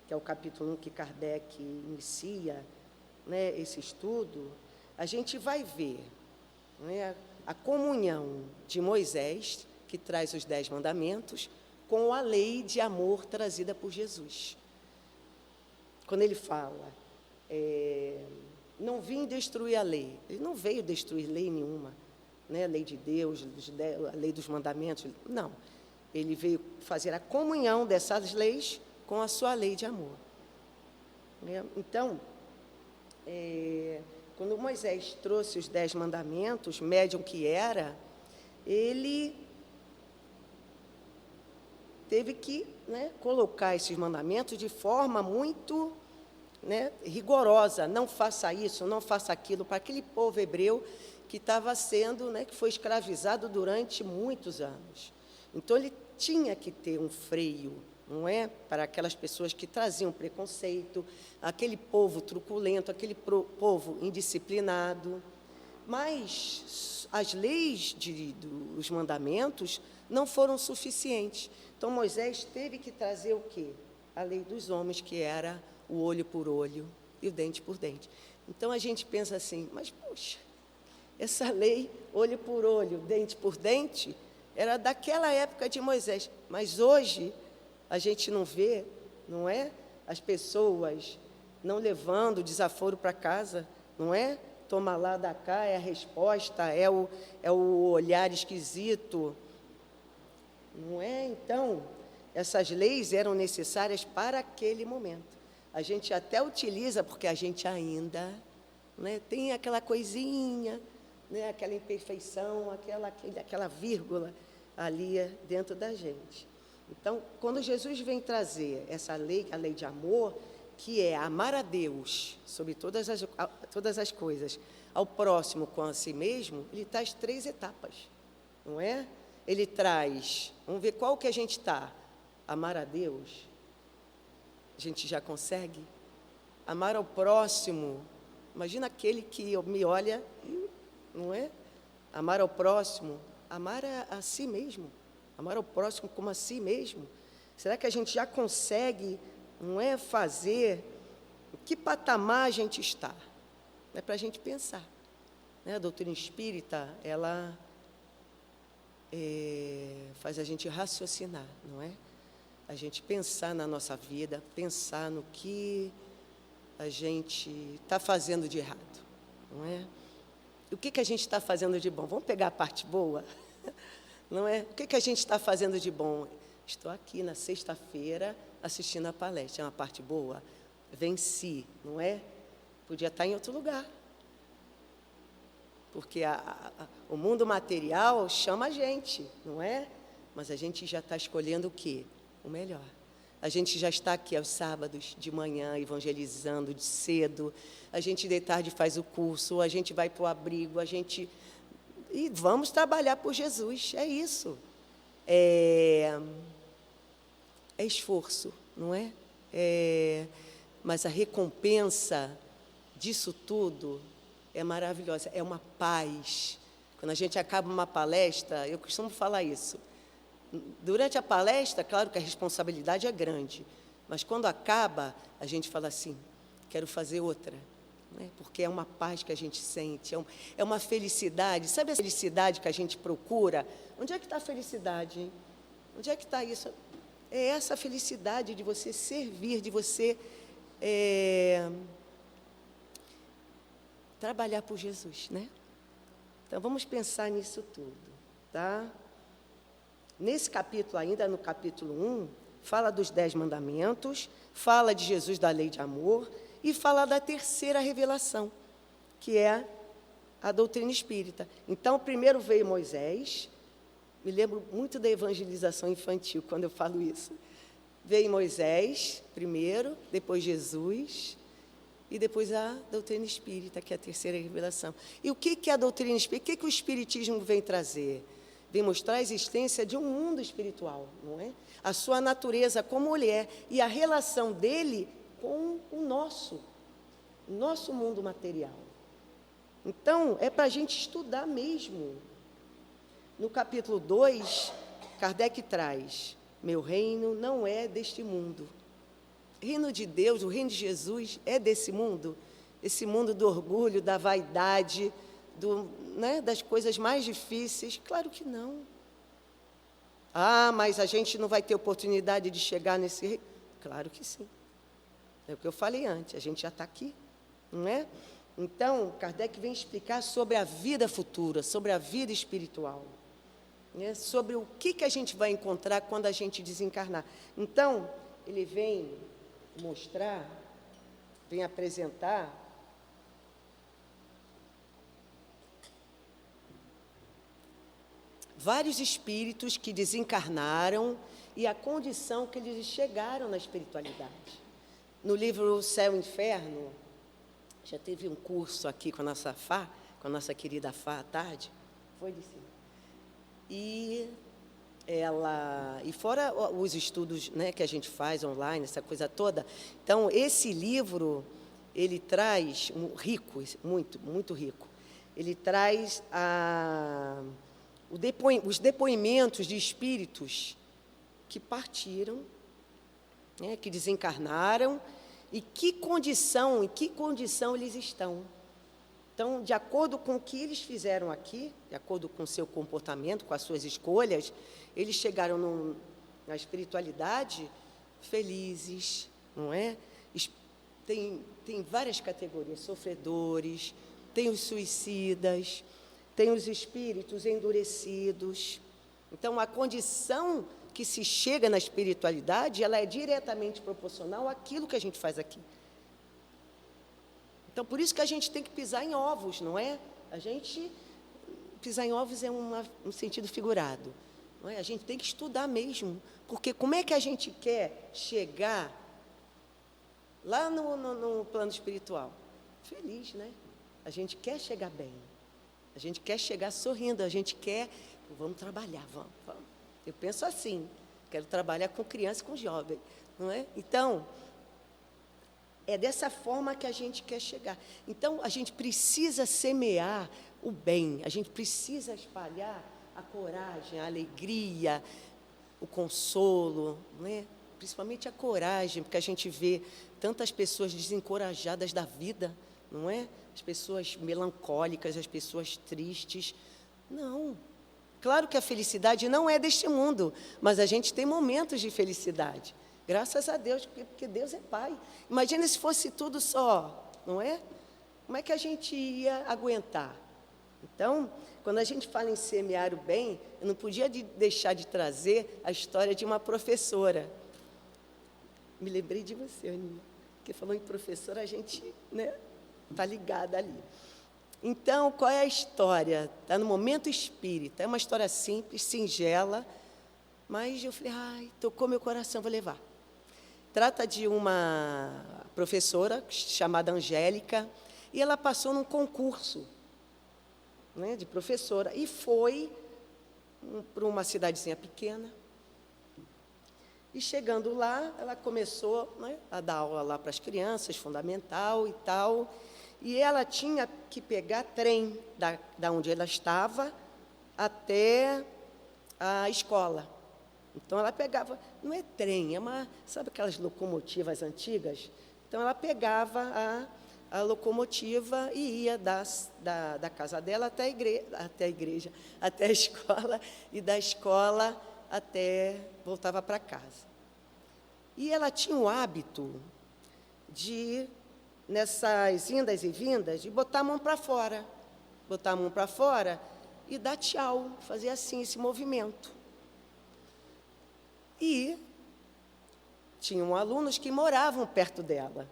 que é o capítulo 1 que Kardec inicia, né, esse estudo, a gente vai ver, né, a comunhão de Moisés, que traz os 10 mandamentos, com a lei de amor trazida por Jesus. Quando ele fala, não vim destruir a lei, ele não veio destruir lei nenhuma, né, a lei de Deus, a lei dos mandamentos, não. Ele veio fazer a comunhão dessas leis com a sua lei de amor. Então, quando Moisés trouxe os 10 mandamentos, médium que era, ele teve que, né, colocar esses mandamentos de forma muito, né, rigorosa. Não faça isso, não faça aquilo, para aquele povo hebreu que estava sendo, né, que foi escravizado durante muitos anos. Então, ele tinha que ter um freio, não é, para aquelas pessoas que traziam preconceito, aquele povo truculento, aquele povo indisciplinado. Mas as leis dos mandamentos não foram suficientes. Então, Moisés teve que trazer o quê? A lei dos homens, que era o olho por olho e o dente por dente. Então a gente pensa assim, mas puxa, essa lei, olho por olho, dente por dente, era daquela época de Moisés. Mas hoje a gente não vê, não é? As pessoas não levando o desaforo para casa, não é? Toma lá, dá cá, é a resposta, é o olhar esquisito, não é? Então, essas leis eram necessárias para aquele momento. A gente até utiliza, porque a gente ainda, né, tem aquela coisinha, né, aquela imperfeição, aquela vírgula ali do da gente. Então, quando Jesus vem trazer essa lei, a lei de amor, que é amar a Deus sobre todas as coisas, ao próximo com a si mesmo, ele traz 3 etapas, não é? Ele traz, vamos ver qual que a gente está. Amar a Deus, a gente já consegue. Amar ao próximo, imagina aquele que me olha, não é? Amar ao próximo, amar a si mesmo, amar ao próximo como a si mesmo. Será que a gente já consegue, não é, fazer? Em que patamar a gente está? É para a gente pensar, né? A doutrina espírita, ela faz a gente raciocinar, não é? A gente pensar na nossa vida, pensar no que a gente está fazendo de errado, não é? O que a gente está fazendo de bom? Vamos pegar a parte boa? Não é? O que a gente está fazendo de bom? Estou aqui na sexta-feira assistindo a palestra, é uma parte boa? Venci, não é? Podia estar em outro lugar. Porque o mundo material chama a gente, não é? Mas a gente já está escolhendo o quê? O melhor. A gente já está aqui aos sábados, de manhã, evangelizando de cedo. A gente de tarde faz o curso, a gente vai para o abrigo, e vamos trabalhar por Jesus, é isso. É esforço, não é? Mas a recompensa disso tudo é maravilhosa, é uma paz. Quando a gente acaba uma palestra, eu costumo falar isso. Durante a palestra, claro que a responsabilidade é grande, mas quando acaba, a gente fala assim, quero fazer outra, né? Porque é uma paz que a gente sente, é uma felicidade. Sabe a felicidade que a gente procura? Onde é que está a felicidade, hein? Onde é que está isso? É essa felicidade de você servir, de você trabalhar por Jesus, né? Então, vamos pensar nisso tudo, tá? Nesse capítulo ainda, no capítulo 1, fala dos 10 mandamentos, fala de Jesus, da lei de amor, e fala da terceira revelação, que é a doutrina espírita. Então, primeiro veio Moisés, me lembro muito da evangelização infantil, quando eu falo isso. Veio Moisés primeiro, depois Jesus, e depois a doutrina espírita, que é a terceira revelação. E o que é a doutrina espírita? O que o espiritismo vem trazer? Vem mostrar a existência de um mundo espiritual, não é? A sua natureza como ele é, e a relação dele com o nosso mundo material. Então, é para a gente estudar mesmo. No capítulo 2, Kardec traz, meu reino não é deste mundo. O reino de Deus, o reino de Jesus é desse mundo? Esse mundo do orgulho, da vaidade, das coisas mais difíceis? Claro que não. Ah, mas a gente não vai ter oportunidade de chegar nesse reino? Claro que sim. É o que eu falei antes, a gente já está aqui, não é? Então, Kardec vem explicar sobre a vida futura, sobre a vida espiritual, né? Sobre o que a gente vai encontrar quando a gente desencarnar. Então, ele vem mostrar, vem apresentar vários espíritos que desencarnaram e a condição que eles chegaram na espiritualidade. No livro Céu e Inferno, já teve um curso aqui com a nossa Fá, com a nossa querida Fá à tarde, foi de cima. E fora os estudos, né, que a gente faz online, essa coisa toda. Então, esse livro, ele traz, rico, muito, muito rico, ele traz os depoimentos de espíritos que partiram, né, que desencarnaram e em que condição eles estão. Então, de acordo com o que eles fizeram aqui, de acordo com o seu comportamento, com as suas escolhas, eles chegaram na espiritualidade felizes, não é? Tem várias categorias, sofredores, tem os suicidas, tem os espíritos endurecidos. Então, a condição que se chega na espiritualidade, ela é diretamente proporcional àquilo que a gente faz aqui. Então, por isso que a gente tem que pisar em ovos, não é? Pisar em ovos é um sentido figurado, não é? A gente tem que estudar mesmo, porque como é que a gente quer chegar lá no plano espiritual? Feliz, né? A gente quer chegar bem, a gente quer chegar sorrindo, a gente quer, vamos trabalhar, vamos. Eu penso assim, quero trabalhar com criança e com jovem, não é? Então, é dessa forma que a gente quer chegar. Então, a gente precisa semear o bem, a gente precisa espalhar a coragem, a alegria, o consolo, não é? Principalmente a coragem, porque a gente vê tantas pessoas desencorajadas da vida, não é? As pessoas melancólicas, as pessoas tristes. Não. Claro que a felicidade não é deste mundo, mas a gente tem momentos de felicidade. Graças a Deus, porque Deus é Pai. Imagina se fosse tudo só, não é? Como é que a gente ia aguentar? Então, quando a gente fala em semear o bem, eu não podia deixar de trazer a história de uma professora. Me lembrei de você, Aninha, porque falou em professora, a gente está ligada ali. Então, qual é a história? Está no Momento Espírita. É uma história simples, singela, mas eu falei, tocou meu coração, vou levar. Trata de uma professora chamada Angélica, e ela passou num concurso, né, de professora, e foi para uma cidadezinha pequena. E chegando lá, ela começou, né, a dar aula lá para as crianças, fundamental e tal, e ela tinha que pegar trem da onde ela estava até a escola. Então, ela pegava, não é trem, sabe aquelas locomotivas antigas? Então, ela pegava a locomotiva e ia da casa dela até a igreja, até a escola, e da escola voltava para casa. E ela tinha o hábito de, nessas indas e vindas, de botar a mão para fora. Botar a mão para fora e dar tchau, fazer assim, esse movimento. E tinham alunos que moravam perto dela.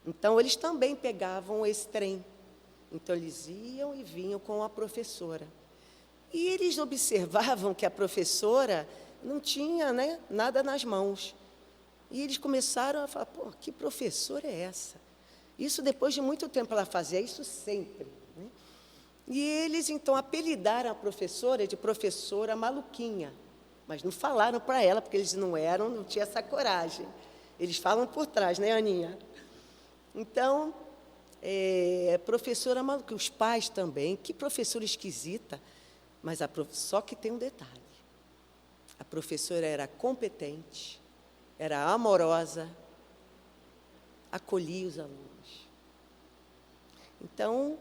Então, eles também pegavam esse trem. Então, eles iam e vinham com a professora. E eles observavam que a professora não tinha, né, nada nas mãos. E eles começaram a falar, que professora é essa? Isso depois de muito tempo, ela fazia isso sempre, né? E eles, então, apelidaram a professora de professora maluquinha. Mas não falaram para ela, porque eles não tinham essa coragem. Eles falam por trás, né, Aninha? Então, professora maluca, os pais também, que professora esquisita, mas só que tem um detalhe. A professora era competente, era amorosa, acolhia os alunos. Então,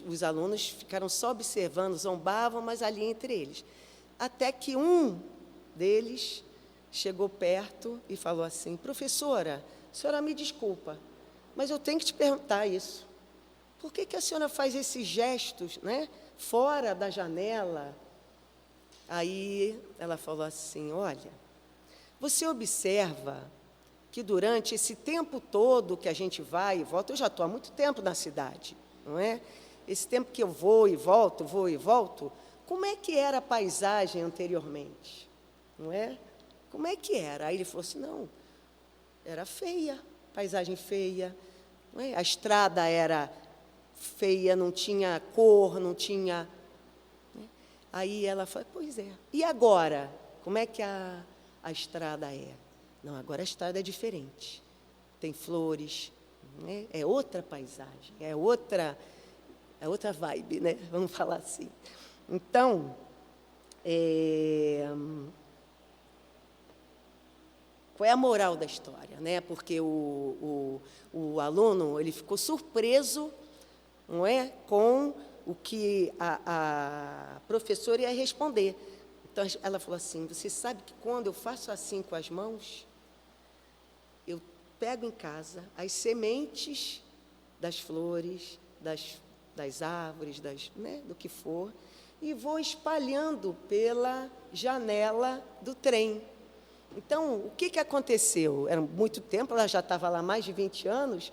os alunos ficaram só observando, zombavam, mas ali entre eles. Até que um deles chegou perto e falou assim, professora, a senhora me desculpa, mas eu tenho que te perguntar isso. Por que a senhora faz esses gestos, né, fora da janela? Aí ela falou assim, olha, você observa que durante esse tempo todo que a gente vai e volta, eu já estou há muito tempo na cidade, não é? Esse tempo que eu vou e volto, como é que era a paisagem anteriormente? Não é? Como é que era? Aí ele falou assim, não, era feia, paisagem feia, não é? A estrada era feia, não tinha cor, não tinha... Né? Aí ela falou, pois é. E agora? Como é que a estrada é? Não, agora a estrada é diferente. Tem flores, né? É outra paisagem, é outra vibe, né? Vamos falar assim. Então, qual é a moral da história, né? Porque o aluno ele ficou surpreso, não é, com o que a professora ia responder. Então, ela falou assim: você sabe que quando eu faço assim com as mãos, eu pego em casa as sementes das flores, das árvores, né, do que for, e vou espalhando pela janela do trem. Então, o que aconteceu? Era muito tempo, ela já estava lá há mais de 20 anos,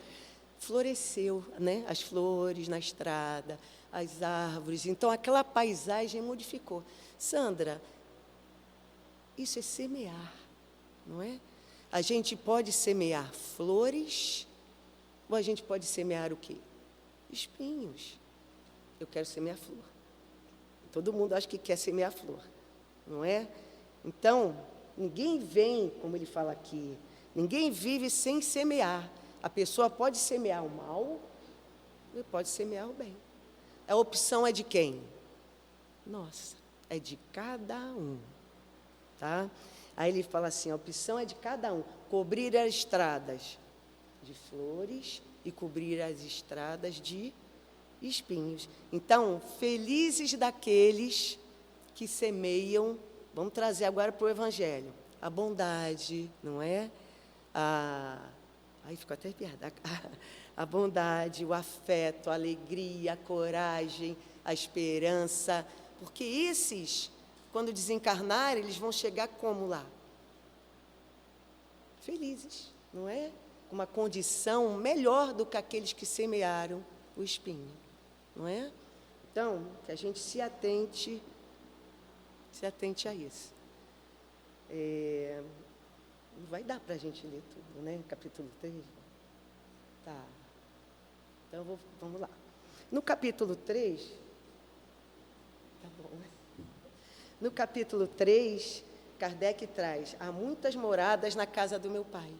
floresceu, né, as flores na estrada, as árvores. Então, aquela paisagem modificou. Sandra, isso é semear, não é? A gente pode semear flores, ou a gente pode semear o quê? Espinhos. Eu quero semear flor. Todo mundo acha que quer semear flor, não é? Então, ninguém vem, como ele fala aqui, ninguém vive sem semear. A pessoa pode semear o mal e pode semear o bem. A opção é de quem? Nossa, é de cada um. Tá? Aí ele fala assim, a opção é de cada um. Cobrir as estradas de flores e cobrir as estradas de espinhos. Então, felizes daqueles que semeiam, vamos trazer agora para o Evangelho, a bondade, não é? Aí ficou até piada. A bondade, o afeto, a alegria, a coragem, a esperança, porque esses, quando desencarnarem, eles vão chegar como lá? Felizes, não é? Com uma condição melhor do que aqueles que semearam o espinho, não é? Então, que a gente se atente a isso. Não vai dar para a gente ler tudo, né? Capítulo 3. Tá. Então, vamos lá. No capítulo 3, tá bom, né? No capítulo 3, Kardec traz: há muitas moradas na casa do meu Pai.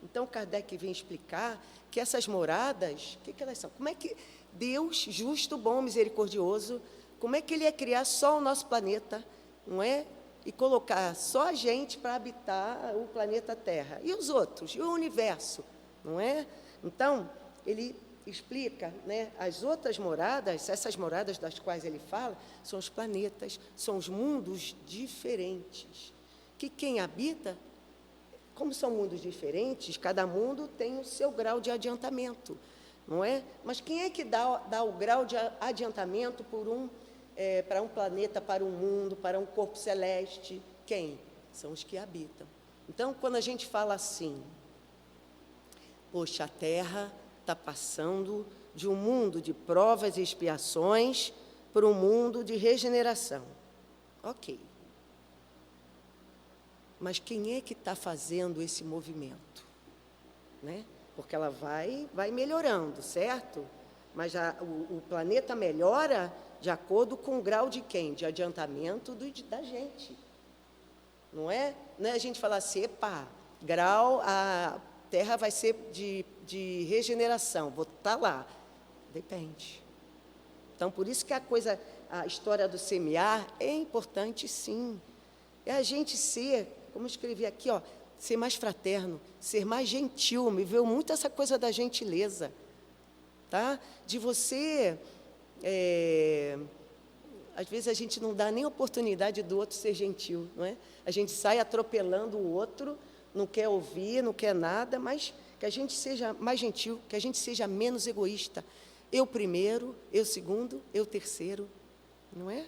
Então, Kardec vem explicar que essas moradas, o que elas são? Como é que Deus, justo, bom, misericordioso, como é que Ele ia criar só o nosso planeta, não é? E colocar só a gente para habitar o planeta Terra. E os outros? E o universo, não é? Então, ele explica, né, as outras moradas, essas moradas das quais ele fala, são os planetas, são os mundos diferentes. Que quem habita, como são mundos diferentes, cada mundo tem o seu grau de adiantamento, não é? Mas quem é que dá o grau de adiantamento para um planeta, para um mundo, para um corpo celeste? Quem? São os que habitam. Então, quando a gente fala assim, poxa, a Terra está passando de um mundo de provas e expiações para um mundo de regeneração. Ok. Mas quem é que está fazendo esse movimento? Né? Porque ela vai melhorando, certo? Mas o planeta melhora de acordo com o grau de quem? De adiantamento da gente. Não é? Não é a gente falar assim, grau, a Terra vai ser de regeneração, vou estar lá. Depende. Então, por isso que a história do semear é importante, sim. É a gente ser, como eu escrevi aqui, ser mais fraterno, ser mais gentil. Me veio muito essa coisa da gentileza, tá? De você, às vezes a gente não dá nem oportunidade do outro ser gentil, não é? A gente sai atropelando o outro, não quer ouvir, não quer nada, mas que a gente seja mais gentil, que a gente seja menos egoísta. Eu primeiro, eu segundo, eu terceiro, não é?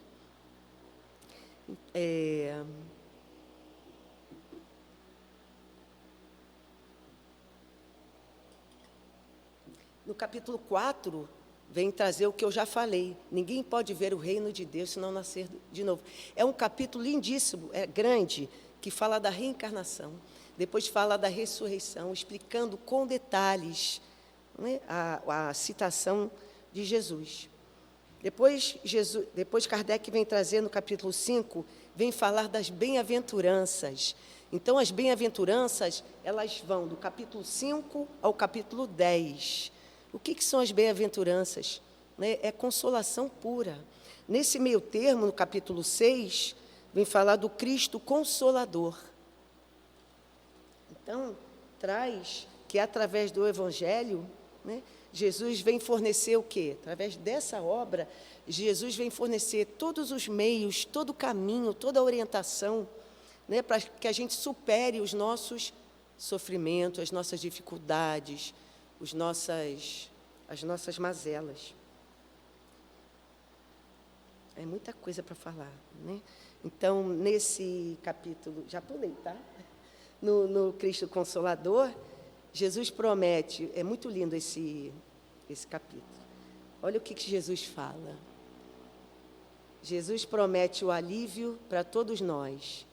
No capítulo 4, vem trazer o que eu já falei. Ninguém pode ver o reino de Deus se não nascer de novo. É um capítulo lindíssimo, é grande, que fala da reencarnação. Depois fala da ressurreição, explicando com detalhes, né, a citação de Jesus. Depois Kardec vem trazer no capítulo 5, vem falar das bem-aventuranças. Então, as bem-aventuranças, elas vão do capítulo 5 ao capítulo 10. O que são as bem-aventuranças? Né? É consolação pura. Nesse meio termo, no capítulo 6, vem falar do Cristo Consolador. Então, traz que através do Evangelho, né, Jesus vem fornecer o quê? Através dessa obra, Jesus vem fornecer todos os meios, todo o caminho, toda a orientação, né, para que a gente supere os nossos sofrimentos, as nossas dificuldades, as nossas mazelas. É muita coisa para falar, né? Então, nesse capítulo, já pulei, tá? No Cristo Consolador, Jesus promete, é muito lindo esse capítulo. Olha o que Jesus fala. Jesus promete o alívio para todos nós,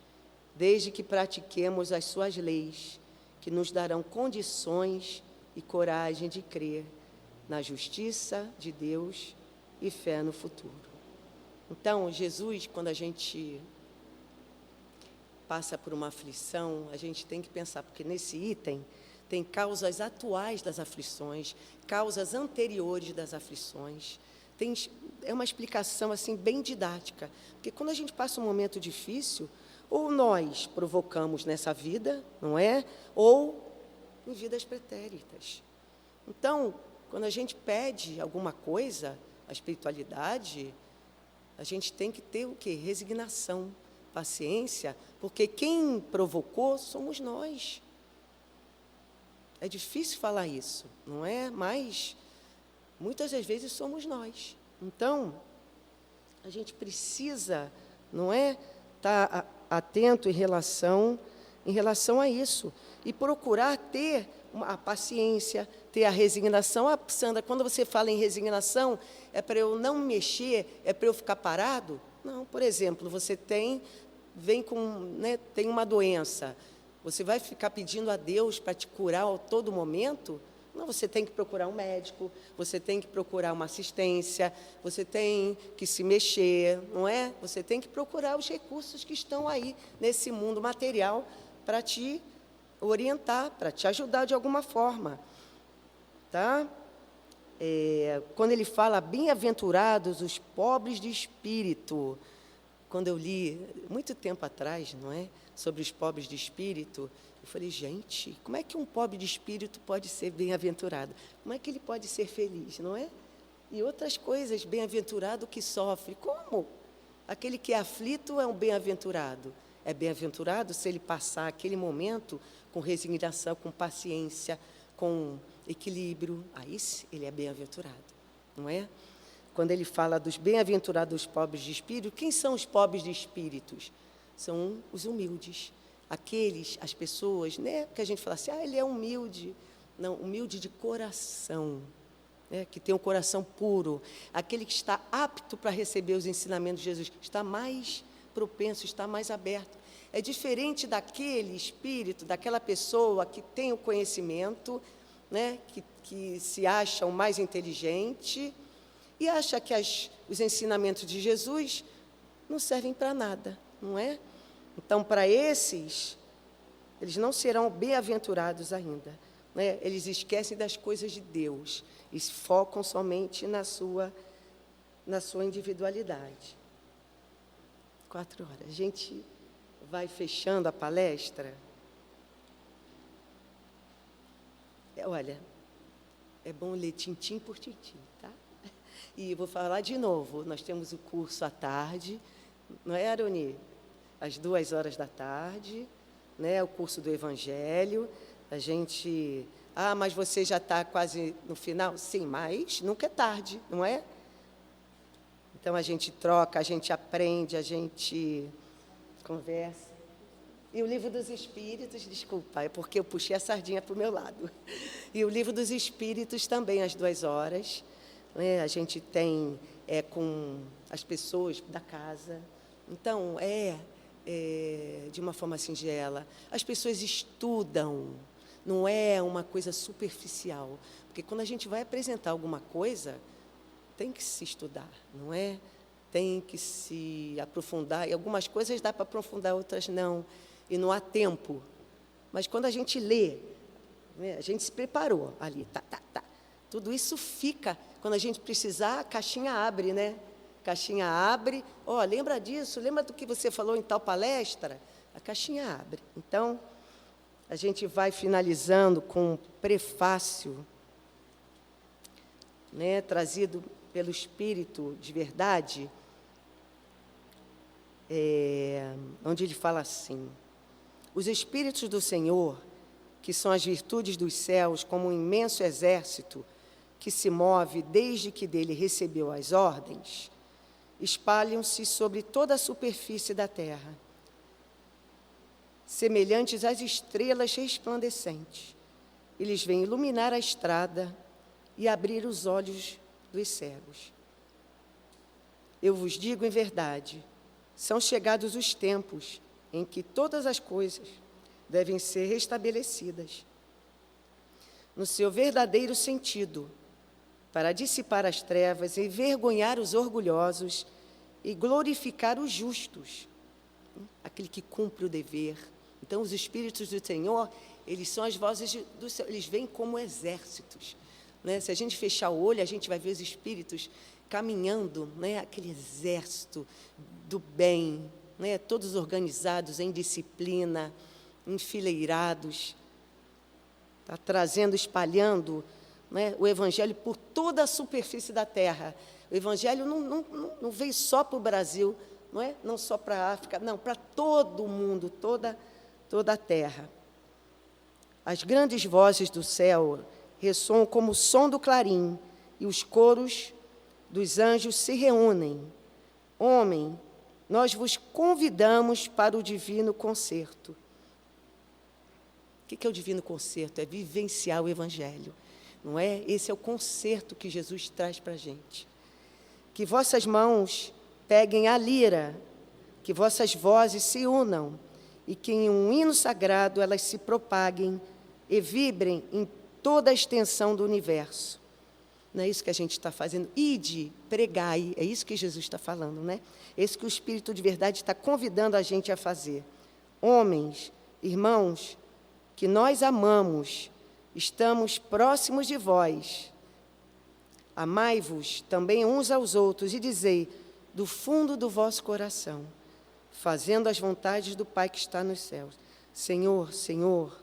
desde que pratiquemos as suas leis, que nos darão condições e coragem de crer na justiça de Deus e fé no futuro. Então, Jesus, quando a gente passa por uma aflição, a gente tem que pensar, porque nesse item tem causas atuais das aflições, causas anteriores das aflições. É uma explicação assim bem didática, porque quando a gente passa um momento difícil, ou nós provocamos nessa vida, não é? Ou em vidas pretéritas. Então, quando a gente pede alguma coisa, a espiritualidade, a gente tem que ter o quê? Resignação, paciência, porque quem provocou somos nós. É difícil falar isso, não é? Mas muitas das vezes somos nós. Então, a gente precisa, não é, estar atento em relação a isso e procurar ter a paciência, ter a resignação. Ah, Sandra, quando você fala em resignação, é para eu não mexer, é para eu ficar parado? Não, por exemplo, você tem uma doença, você vai ficar pedindo a Deus para te curar a todo momento? Não, você tem que procurar um médico, você tem que procurar uma assistência, você tem que se mexer, não é? Você tem que procurar os recursos que estão aí nesse mundo material para te orientar, para te ajudar de alguma forma. Tá? Quando ele fala, bem-aventurados os pobres de espírito, quando eu li, muito tempo atrás, não é? Sobre os pobres de espírito, eu falei, gente, como é que um pobre de espírito pode ser bem-aventurado? Como é que ele pode ser feliz, não é? E outras coisas, bem-aventurado que sofre. Como? Aquele que é aflito é um bem-aventurado. É bem-aventurado se ele passar aquele momento com resignação, com paciência, com equilíbrio. Aí ele é bem-aventurado, não é? Quando ele fala dos bem-aventurados pobres de espírito, quem são os pobres de espíritos? São os humildes, as pessoas, né? Que a gente fala assim, ele é humilde. Não, humilde de coração, né? Que tem um coração puro, aquele que está apto para receber os ensinamentos de Jesus, está mais propenso, está mais aberto. É diferente daquele espírito, daquela pessoa que tem o conhecimento, né? Que se acha o mais inteligente e acha que os ensinamentos de Jesus não servem para nada, não é? Então, para esses, eles não serão bem-aventurados ainda, né? Eles esquecem das coisas de Deus e se focam somente na sua individualidade. 4 horas. A gente vai fechando a palestra. Olha, é bom ler tintim por tintim, tá? E vou falar de novo, nós temos o curso à tarde, não é, Aroni? Às 14h, né? O curso do Evangelho. A gente... mas você já está quase no final? Sim, mas nunca é tarde, não é? Então, a gente troca, a gente aprende, a gente conversa. E o Livro dos Espíritos, desculpa, é porque eu puxei a sardinha para o meu lado. E o Livro dos Espíritos também, às 14h. Né? A gente tem com as pessoas da casa. Então, de uma forma singela. As pessoas estudam, não é uma coisa superficial. Porque quando a gente vai apresentar alguma coisa, tem que se estudar, não é? Tem que se aprofundar. E algumas coisas dá para aprofundar, outras não. E não há tempo. Mas quando a gente lê, né, a gente se preparou ali, tudo isso fica. Quando a gente precisar, a caixinha abre, né? Caixinha abre, lembra disso? Lembra do que você falou em tal palestra? A caixinha abre. Então, a gente vai finalizando com um prefácio, né, trazido pelo Espírito de Verdade, onde ele fala assim: os Espíritos do Senhor, que são as virtudes dos céus, como um imenso exército que se move desde que dele recebeu as ordens, espalham-se sobre toda a superfície da terra, semelhantes às estrelas resplandecentes. Eles vêm iluminar a estrada e abrir os olhos dos cegos. Eu vos digo em verdade, são chegados os tempos em que todas as coisas devem ser restabelecidas no seu verdadeiro sentido, para dissipar as trevas, envergonhar os orgulhosos e glorificar os justos, aquele que cumpre o dever. Então, os Espíritos do Senhor, eles são as vozes do céu, eles vêm como exércitos, né? Se a gente fechar o olho, a gente vai ver os Espíritos caminhando, né? Aquele exército do bem, né? Todos organizados em disciplina, enfileirados, tá trazendo, espalhando, né, o Evangelho por toda a superfície da terra. O Evangelho não veio só para o Brasil, não só para a África, não, para todo o mundo, toda a terra. As grandes vozes do céu ressoam como o som do clarim, e os coros dos anjos se reúnem. Homem, nós vos convidamos para o divino concerto. O que é o divino concerto? É vivenciar o Evangelho. Não é? Esse é o concerto que Jesus traz para a gente. Que vossas mãos peguem a lira, que vossas vozes se unam, e que em um hino sagrado elas se propaguem e vibrem em toda a extensão do universo. Não é isso que a gente está fazendo? Ide, pregai, é isso que Jesus está falando, né? É isso que o Espírito de Verdade está convidando a gente a fazer. Homens, irmãos, que nós amamos, estamos próximos de vós. Amai-vos também uns aos outros e dizei, do fundo do vosso coração, fazendo as vontades do Pai que está nos céus, Senhor, Senhor,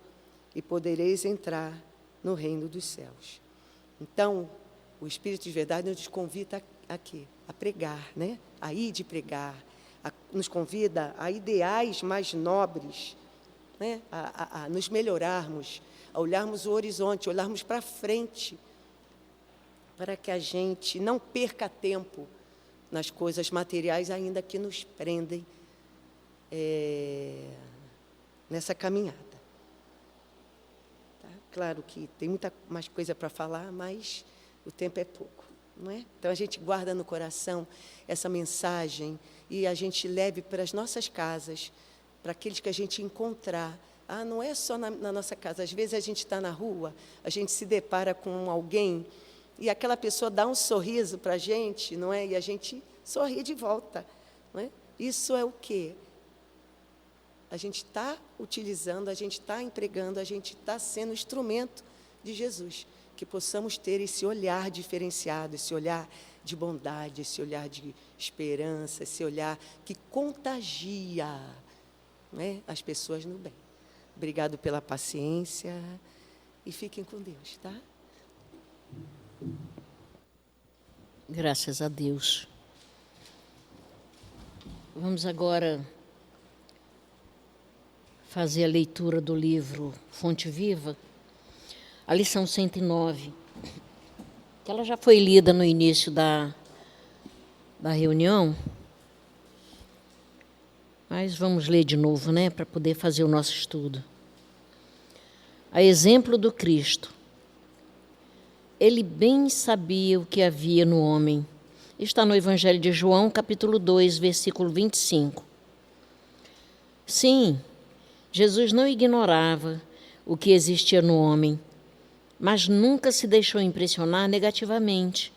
e podereis entrar no reino dos céus. Então, o Espírito de Verdade nos convida a quê? A pregar, né? A ir de pregar, nos convida a ideais mais nobres, né? A nos melhorarmos, a olharmos o horizonte, olharmos para frente, para que a gente não perca tempo nas coisas materiais, ainda que nos prendem nessa caminhada. Tá? Claro que tem muita mais coisa para falar, mas o tempo é pouco, não é? Então, a gente guarda no coração essa mensagem e a gente leve para as nossas casas, para aqueles que a gente encontrar. Não é só na nossa casa. Às vezes, a gente está na rua, a gente se depara com alguém e aquela pessoa dá um sorriso para a gente, não é? E a gente sorri de volta, não é? Isso é o quê? A gente está utilizando, a gente está empregando, a gente está sendo instrumento de Jesus. Que possamos ter esse olhar diferenciado, esse olhar de bondade, esse olhar de esperança, esse olhar que contagia, né, as pessoas no bem. Obrigado pela paciência e fiquem com Deus, tá? Graças a Deus. Vamos agora fazer a leitura do livro Fonte Viva, a lição 109, que ela já foi lida no início da reunião, mas vamos ler de novo, né, para poder fazer o nosso estudo. A exemplo do Cristo, ele bem sabia o que havia no homem. Está no Evangelho de João, capítulo 2, versículo 25. Sim, Jesus não ignorava o que existia no homem, mas nunca se deixou impressionar negativamente.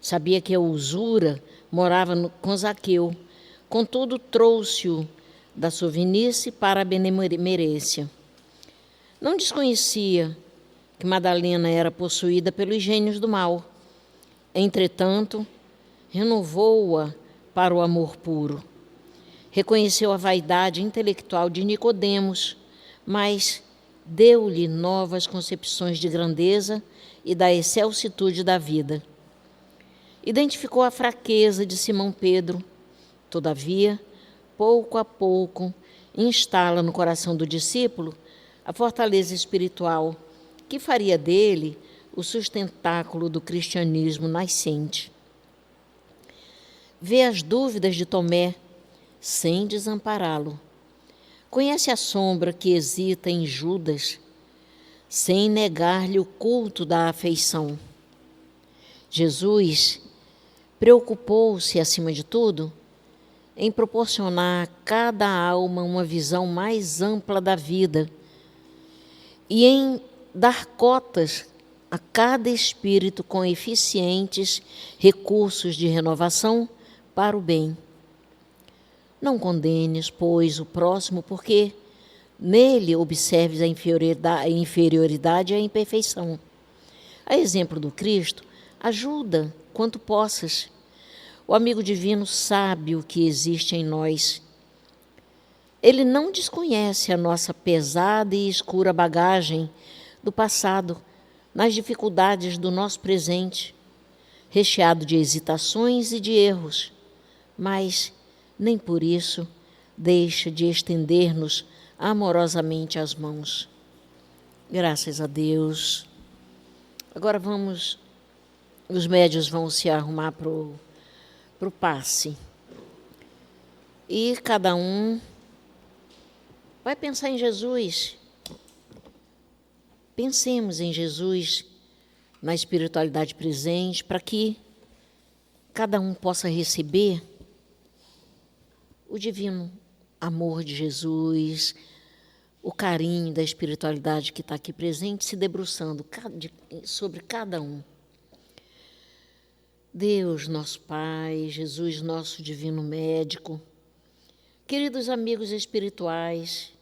Sabia que a usura morava com Zaqueu, contudo trouxe-o da sovinice para a benemerência. Não desconhecia que Madalena era possuída pelos gênios do mal. Entretanto, renovou-a para o amor puro. Reconheceu a vaidade intelectual de Nicodemos, mas deu-lhe novas concepções de grandeza e da excelsitude da vida. Identificou a fraqueza de Simão Pedro, todavia, pouco a pouco, instala no coração do discípulo a fortaleza espiritual que faria dele o sustentáculo do cristianismo nascente. Vê as dúvidas de Tomé sem desampará-lo. Conhece a sombra que hesita em Judas, sem negar-lhe o culto da afeição. Jesus preocupou-se, acima de tudo, em proporcionar a cada alma uma visão mais ampla da vida e em dar cotas a cada espírito com eficientes recursos de renovação para o bem. Não condenes, pois, o próximo, porque nele observes a inferioridade e a imperfeição. A exemplo do Cristo, ajuda quanto possas. O amigo divino sabe o que existe em nós. Ele não desconhece a nossa pesada e escura bagagem do passado, nas dificuldades do nosso presente, recheado de hesitações e de erros, mas nem por isso deixa de estender-nos amorosamente as mãos. Graças a Deus. Agora os médios vão se arrumar para o passe. E cada um vai pensar em Jesus. Pensemos em Jesus na espiritualidade presente, para que cada um possa receber o divino amor de Jesus, o carinho da espiritualidade que está aqui presente, se debruçando sobre cada um. Deus, nosso Pai, Jesus, nosso divino médico, queridos amigos espirituais,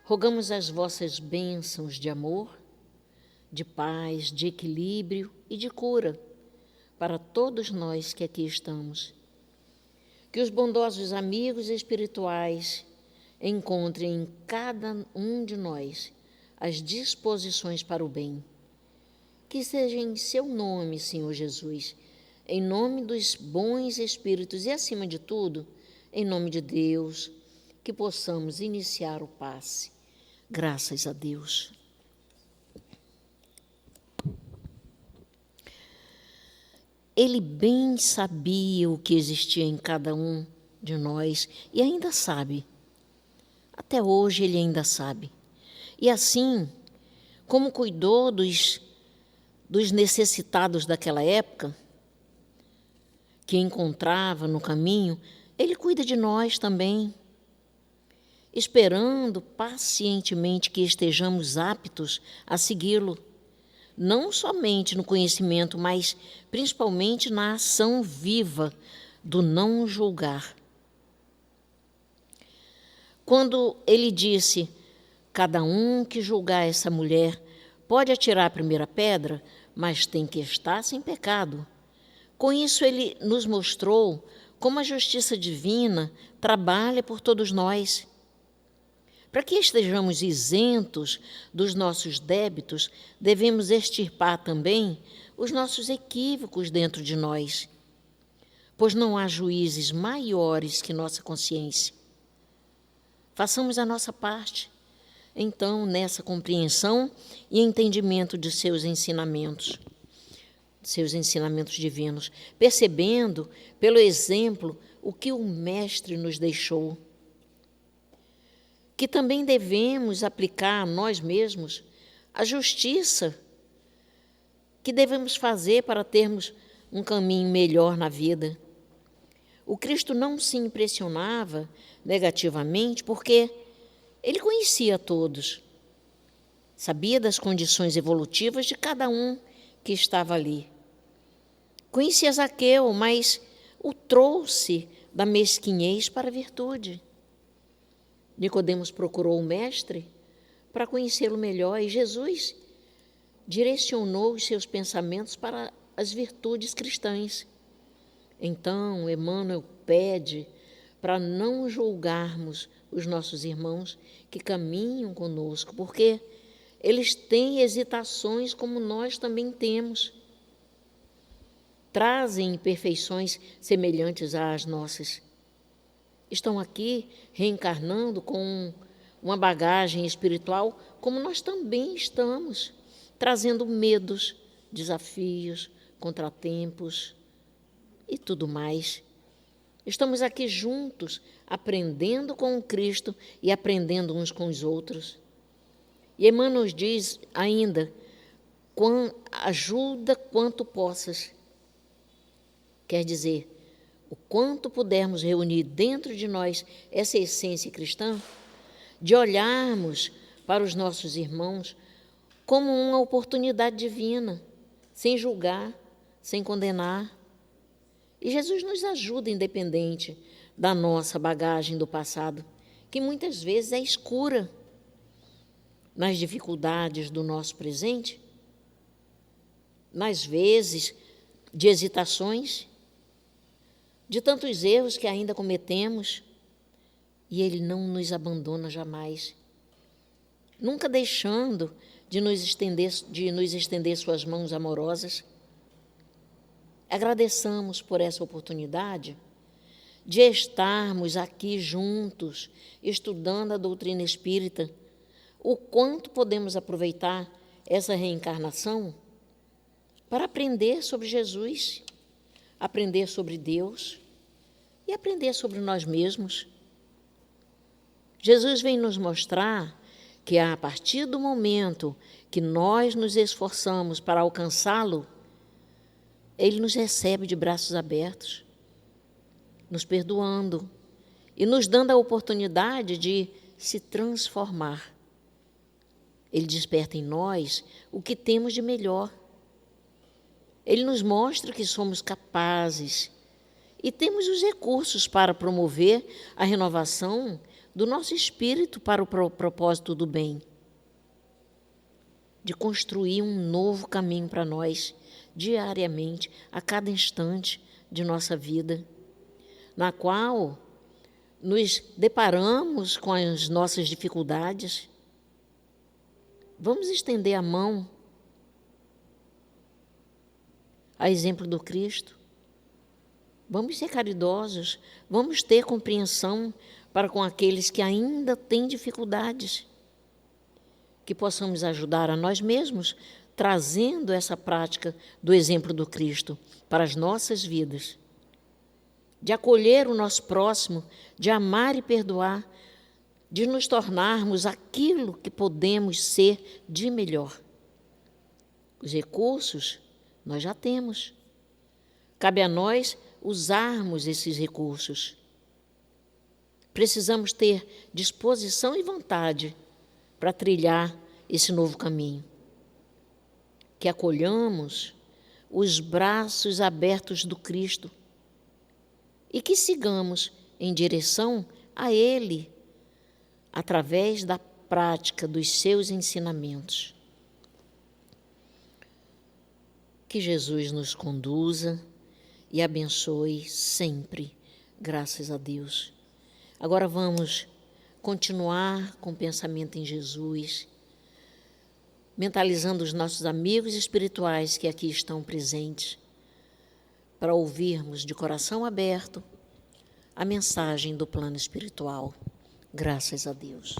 rogamos as vossas bênçãos de amor, de paz, de equilíbrio e de cura para todos nós que aqui estamos. Que os bondosos amigos espirituais encontrem em cada um de nós as disposições para o bem. Que seja em seu nome, Senhor Jesus, em nome dos bons espíritos e, acima de tudo, em nome de Deus, que possamos iniciar o passe. Graças a Deus. Ele bem sabia o que existia em cada um de nós e ainda sabe. Até hoje ele ainda sabe. E assim, como cuidou dos necessitados daquela época, que encontrava no caminho, ele cuida de nós também, esperando pacientemente que estejamos aptos a segui-lo, não somente no conhecimento, mas principalmente na ação viva do não julgar. Quando ele disse, cada um que julgar essa mulher pode atirar a primeira pedra, mas tem que estar sem pecado. Com isso ele nos mostrou como a justiça divina trabalha por todos nós. Para que estejamos isentos dos nossos débitos, devemos extirpar também os nossos equívocos dentro de nós, pois não há juízes maiores que nossa consciência. Façamos a nossa parte, então, nessa compreensão e entendimento de seus ensinamentos divinos, percebendo, pelo exemplo, o que o Mestre nos deixou, que também devemos aplicar a nós mesmos a justiça que devemos fazer para termos um caminho melhor na vida. O Cristo não se impressionava negativamente porque ele conhecia todos, sabia das condições evolutivas de cada um que estava ali. Conhecia Zaqueu, mas o trouxe da mesquinhez para a virtude. Nicodemos procurou o Mestre para conhecê-lo melhor e Jesus direcionou os seus pensamentos para as virtudes cristãs. Então, Emmanuel pede para não julgarmos os nossos irmãos que caminham conosco, porque eles têm hesitações como nós também temos. Trazem imperfeições semelhantes às nossas. Estão aqui reencarnando com uma bagagem espiritual, como nós também estamos, trazendo medos, desafios, contratempos e tudo mais. Estamos aqui juntos, aprendendo com o Cristo e aprendendo uns com os outros. E Emmanuel nos diz ainda, ajuda quanto possas. Quer dizer, o quanto pudermos reunir dentro de nós essa essência cristã, de olharmos para os nossos irmãos como uma oportunidade divina, sem julgar, sem condenar. E Jesus nos ajuda, independente da nossa bagagem do passado, que muitas vezes é escura, nas dificuldades do nosso presente, nas vezes de hesitações, de tantos erros que ainda cometemos, e Ele não nos abandona jamais, nunca deixando de nos estender suas mãos amorosas. Agradeçamos por essa oportunidade de estarmos aqui juntos, estudando a doutrina espírita, o quanto podemos aproveitar essa reencarnação para aprender sobre Jesus, aprender sobre Deus e aprender sobre nós mesmos. Jesus vem nos mostrar que a partir do momento que nós nos esforçamos para alcançá-lo, Ele nos recebe de braços abertos, nos perdoando e nos dando a oportunidade de se transformar. Ele desperta em nós o que temos de melhor. Ele nos mostra que somos capazes e temos os recursos para promover a renovação do nosso espírito para o propósito do bem, de construir um novo caminho para nós, diariamente, a cada instante de nossa vida, na qual nos deparamos com as nossas dificuldades. Vamos estender a mão, a exemplo do Cristo. Vamos ser caridosos, vamos ter compreensão para com aqueles que ainda têm dificuldades, que possamos ajudar a nós mesmos, trazendo essa prática do exemplo do Cristo para as nossas vidas, de acolher o nosso próximo, de amar e perdoar, de nos tornarmos aquilo que podemos ser de melhor. Os recursos nós já temos. Cabe a nós usarmos esses recursos. Precisamos ter disposição e vontade para trilhar esse novo caminho. Que acolhamos os braços abertos do Cristo e que sigamos em direção a Ele, através da prática dos seus ensinamentos. Que Jesus nos conduza e abençoe sempre, graças a Deus. Agora vamos continuar com o pensamento em Jesus, mentalizando os nossos amigos espirituais que aqui estão presentes, para ouvirmos de coração aberto a mensagem do plano espiritual. Graças a Deus.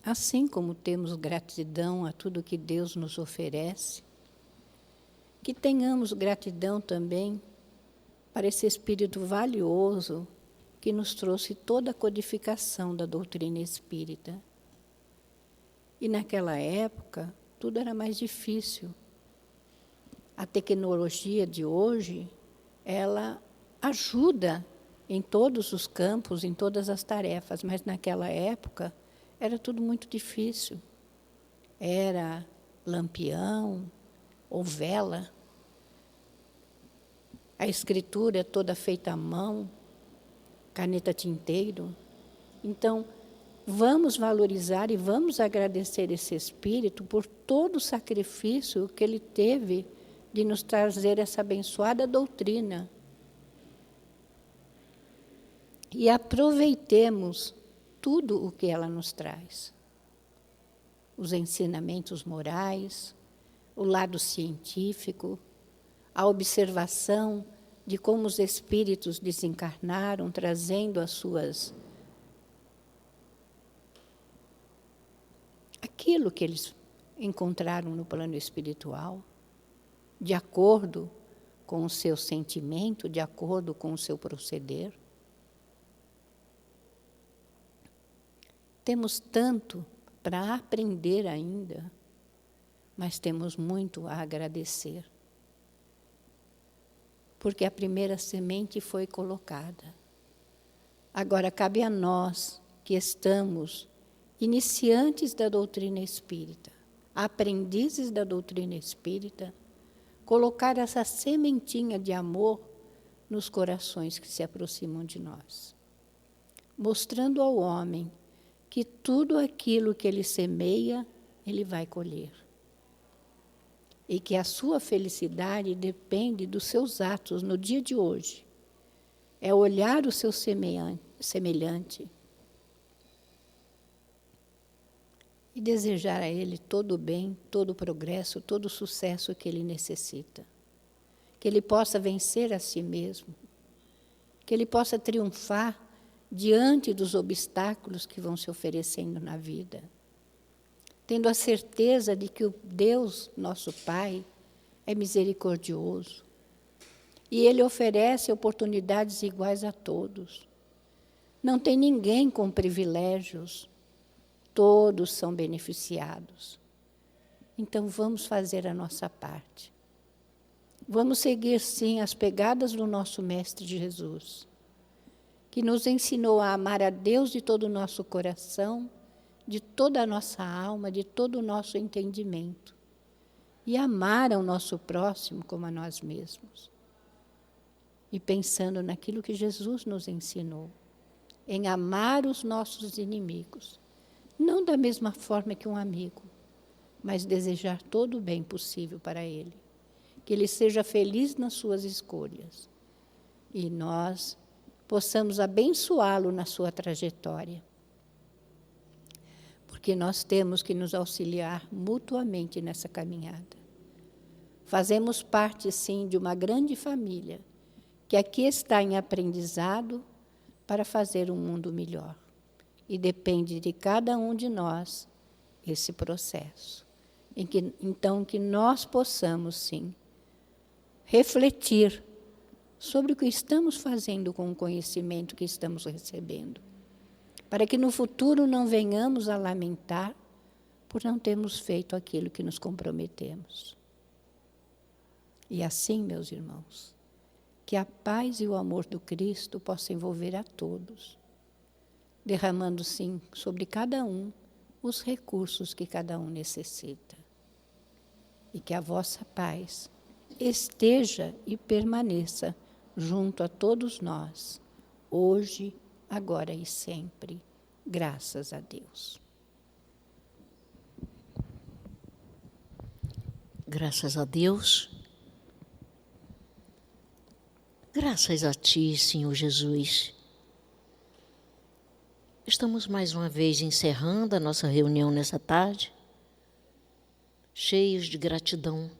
Assim como temos gratidão a tudo que Deus nos oferece, que tenhamos gratidão também para esse Espírito valioso que nos trouxe toda a codificação da doutrina espírita. E naquela época, tudo era mais difícil. A tecnologia de hoje, ela ajuda em todos os campos, em todas as tarefas, mas naquela época era tudo muito difícil. Era lampião ou vela. A escritura toda feita à mão, caneta tinteiro. Então, vamos valorizar e vamos agradecer esse Espírito por todo o sacrifício que ele teve de nos trazer essa abençoada doutrina. E aproveitemos tudo o que ela nos traz. Os ensinamentos morais, o lado científico, a observação de como os espíritos desencarnaram, trazendo aquilo que eles encontraram no plano espiritual, de acordo com o seu sentimento, de acordo com o seu proceder. Temos tanto para aprender ainda, mas temos muito a agradecer. Porque a primeira semente foi colocada. Agora cabe a nós, que estamos iniciantes da doutrina espírita, aprendizes da doutrina espírita, colocar essa sementinha de amor nos corações que se aproximam de nós, mostrando ao homem que tudo aquilo que ele semeia, ele vai colher. E que a sua felicidade depende dos seus atos no dia de hoje. É olhar o seu semelhante e desejar a ele todo o bem, todo o progresso, todo o sucesso que ele necessita. Que ele possa vencer a si mesmo, que ele possa triunfar diante dos obstáculos que vão se oferecendo na vida, tendo a certeza de que o Deus, nosso Pai, é misericordioso e Ele oferece oportunidades iguais a todos. Não tem ninguém com privilégios, todos são beneficiados. Então vamos fazer a nossa parte. Vamos seguir, sim, as pegadas do nosso Mestre Jesus, que nos ensinou a amar a Deus de todo o nosso coração, de toda a nossa alma, de todo o nosso entendimento, e amar ao nosso próximo como a nós mesmos. E pensando naquilo que Jesus nos ensinou, em amar os nossos inimigos, não da mesma forma que um amigo, mas desejar todo o bem possível para ele, que ele seja feliz nas suas escolhas, e nós possamos abençoá-lo na sua trajetória. Porque nós temos que nos auxiliar mutuamente nessa caminhada. Fazemos parte, sim, de uma grande família, que aqui está em aprendizado para fazer um mundo melhor. E depende de cada um de nós esse processo. Então, que nós possamos, sim, refletir sobre o que estamos fazendo com o conhecimento que estamos recebendo, para que no futuro não venhamos a lamentar por não termos feito aquilo que nos comprometemos. E assim, meus irmãos, que a paz e o amor do Cristo possam envolver a todos, derramando, sim, sobre cada um os recursos que cada um necessita. E que a vossa paz esteja e permaneça junto a todos nós, hoje, agora e sempre, graças a Deus. Graças a Deus. Graças a Ti, Senhor Jesus. Estamos mais uma vez encerrando a nossa reunião nessa tarde, cheios de gratidão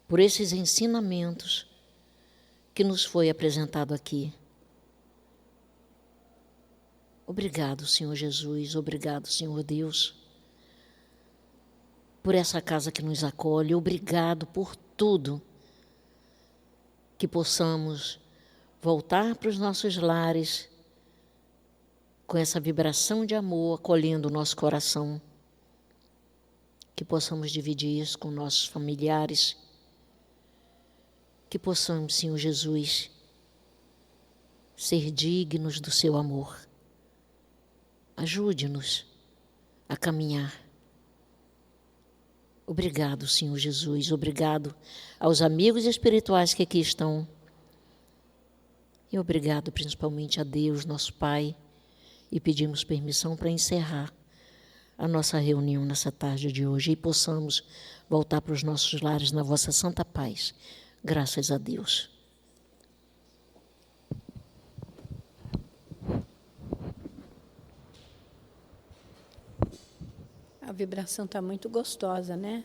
por esses ensinamentos que nos foi apresentado aqui. Obrigado, Senhor Jesus, obrigado, Senhor Deus, por essa casa que nos acolhe, obrigado por tudo, que possamos voltar para os nossos lares com essa vibração de amor acolhendo o nosso coração, que possamos dividir isso com nossos familiares, que possamos, Senhor Jesus, ser dignos do seu amor. Ajude-nos a caminhar. Obrigado, Senhor Jesus. Obrigado aos amigos espirituais que aqui estão. E obrigado principalmente a Deus, nosso Pai, e pedimos permissão para encerrar a nossa reunião nessa tarde de hoje e possamos voltar para os nossos lares na vossa santa paz. Graças a Deus. A vibração está muito gostosa, né?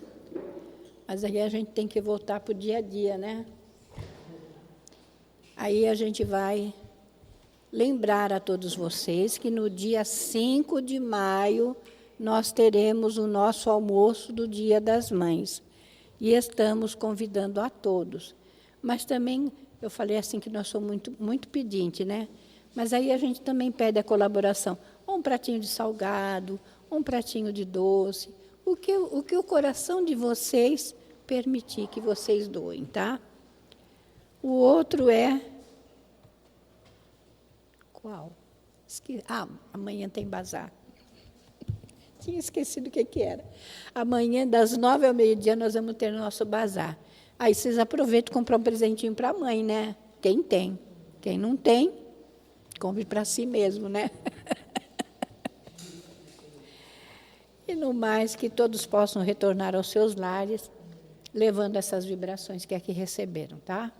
Mas aí a gente tem que voltar para o dia a dia, né? Aí a gente vai lembrar a todos vocês que no dia 5 de maio nós teremos o nosso almoço do Dia das Mães. E estamos convidando a todos. Mas também, eu falei assim que nós somos muito pedinte, né? Mas aí a gente também pede a colaboração. Um pratinho de salgado, um pratinho de doce, o que o coração de vocês permitir que vocês doem, tá? O outro é... Qual? Amanhã tem bazar. Tinha esquecido o que era. Amanhã, das 9 ao meio-dia, nós vamos ter nosso bazar. Aí vocês aproveitam e compram um presentinho para a mãe, né? Quem tem. Quem não tem, compre para si mesmo, né? E, no mais, que todos possam retornar aos seus lares, levando essas vibrações que aqui receberam, tá?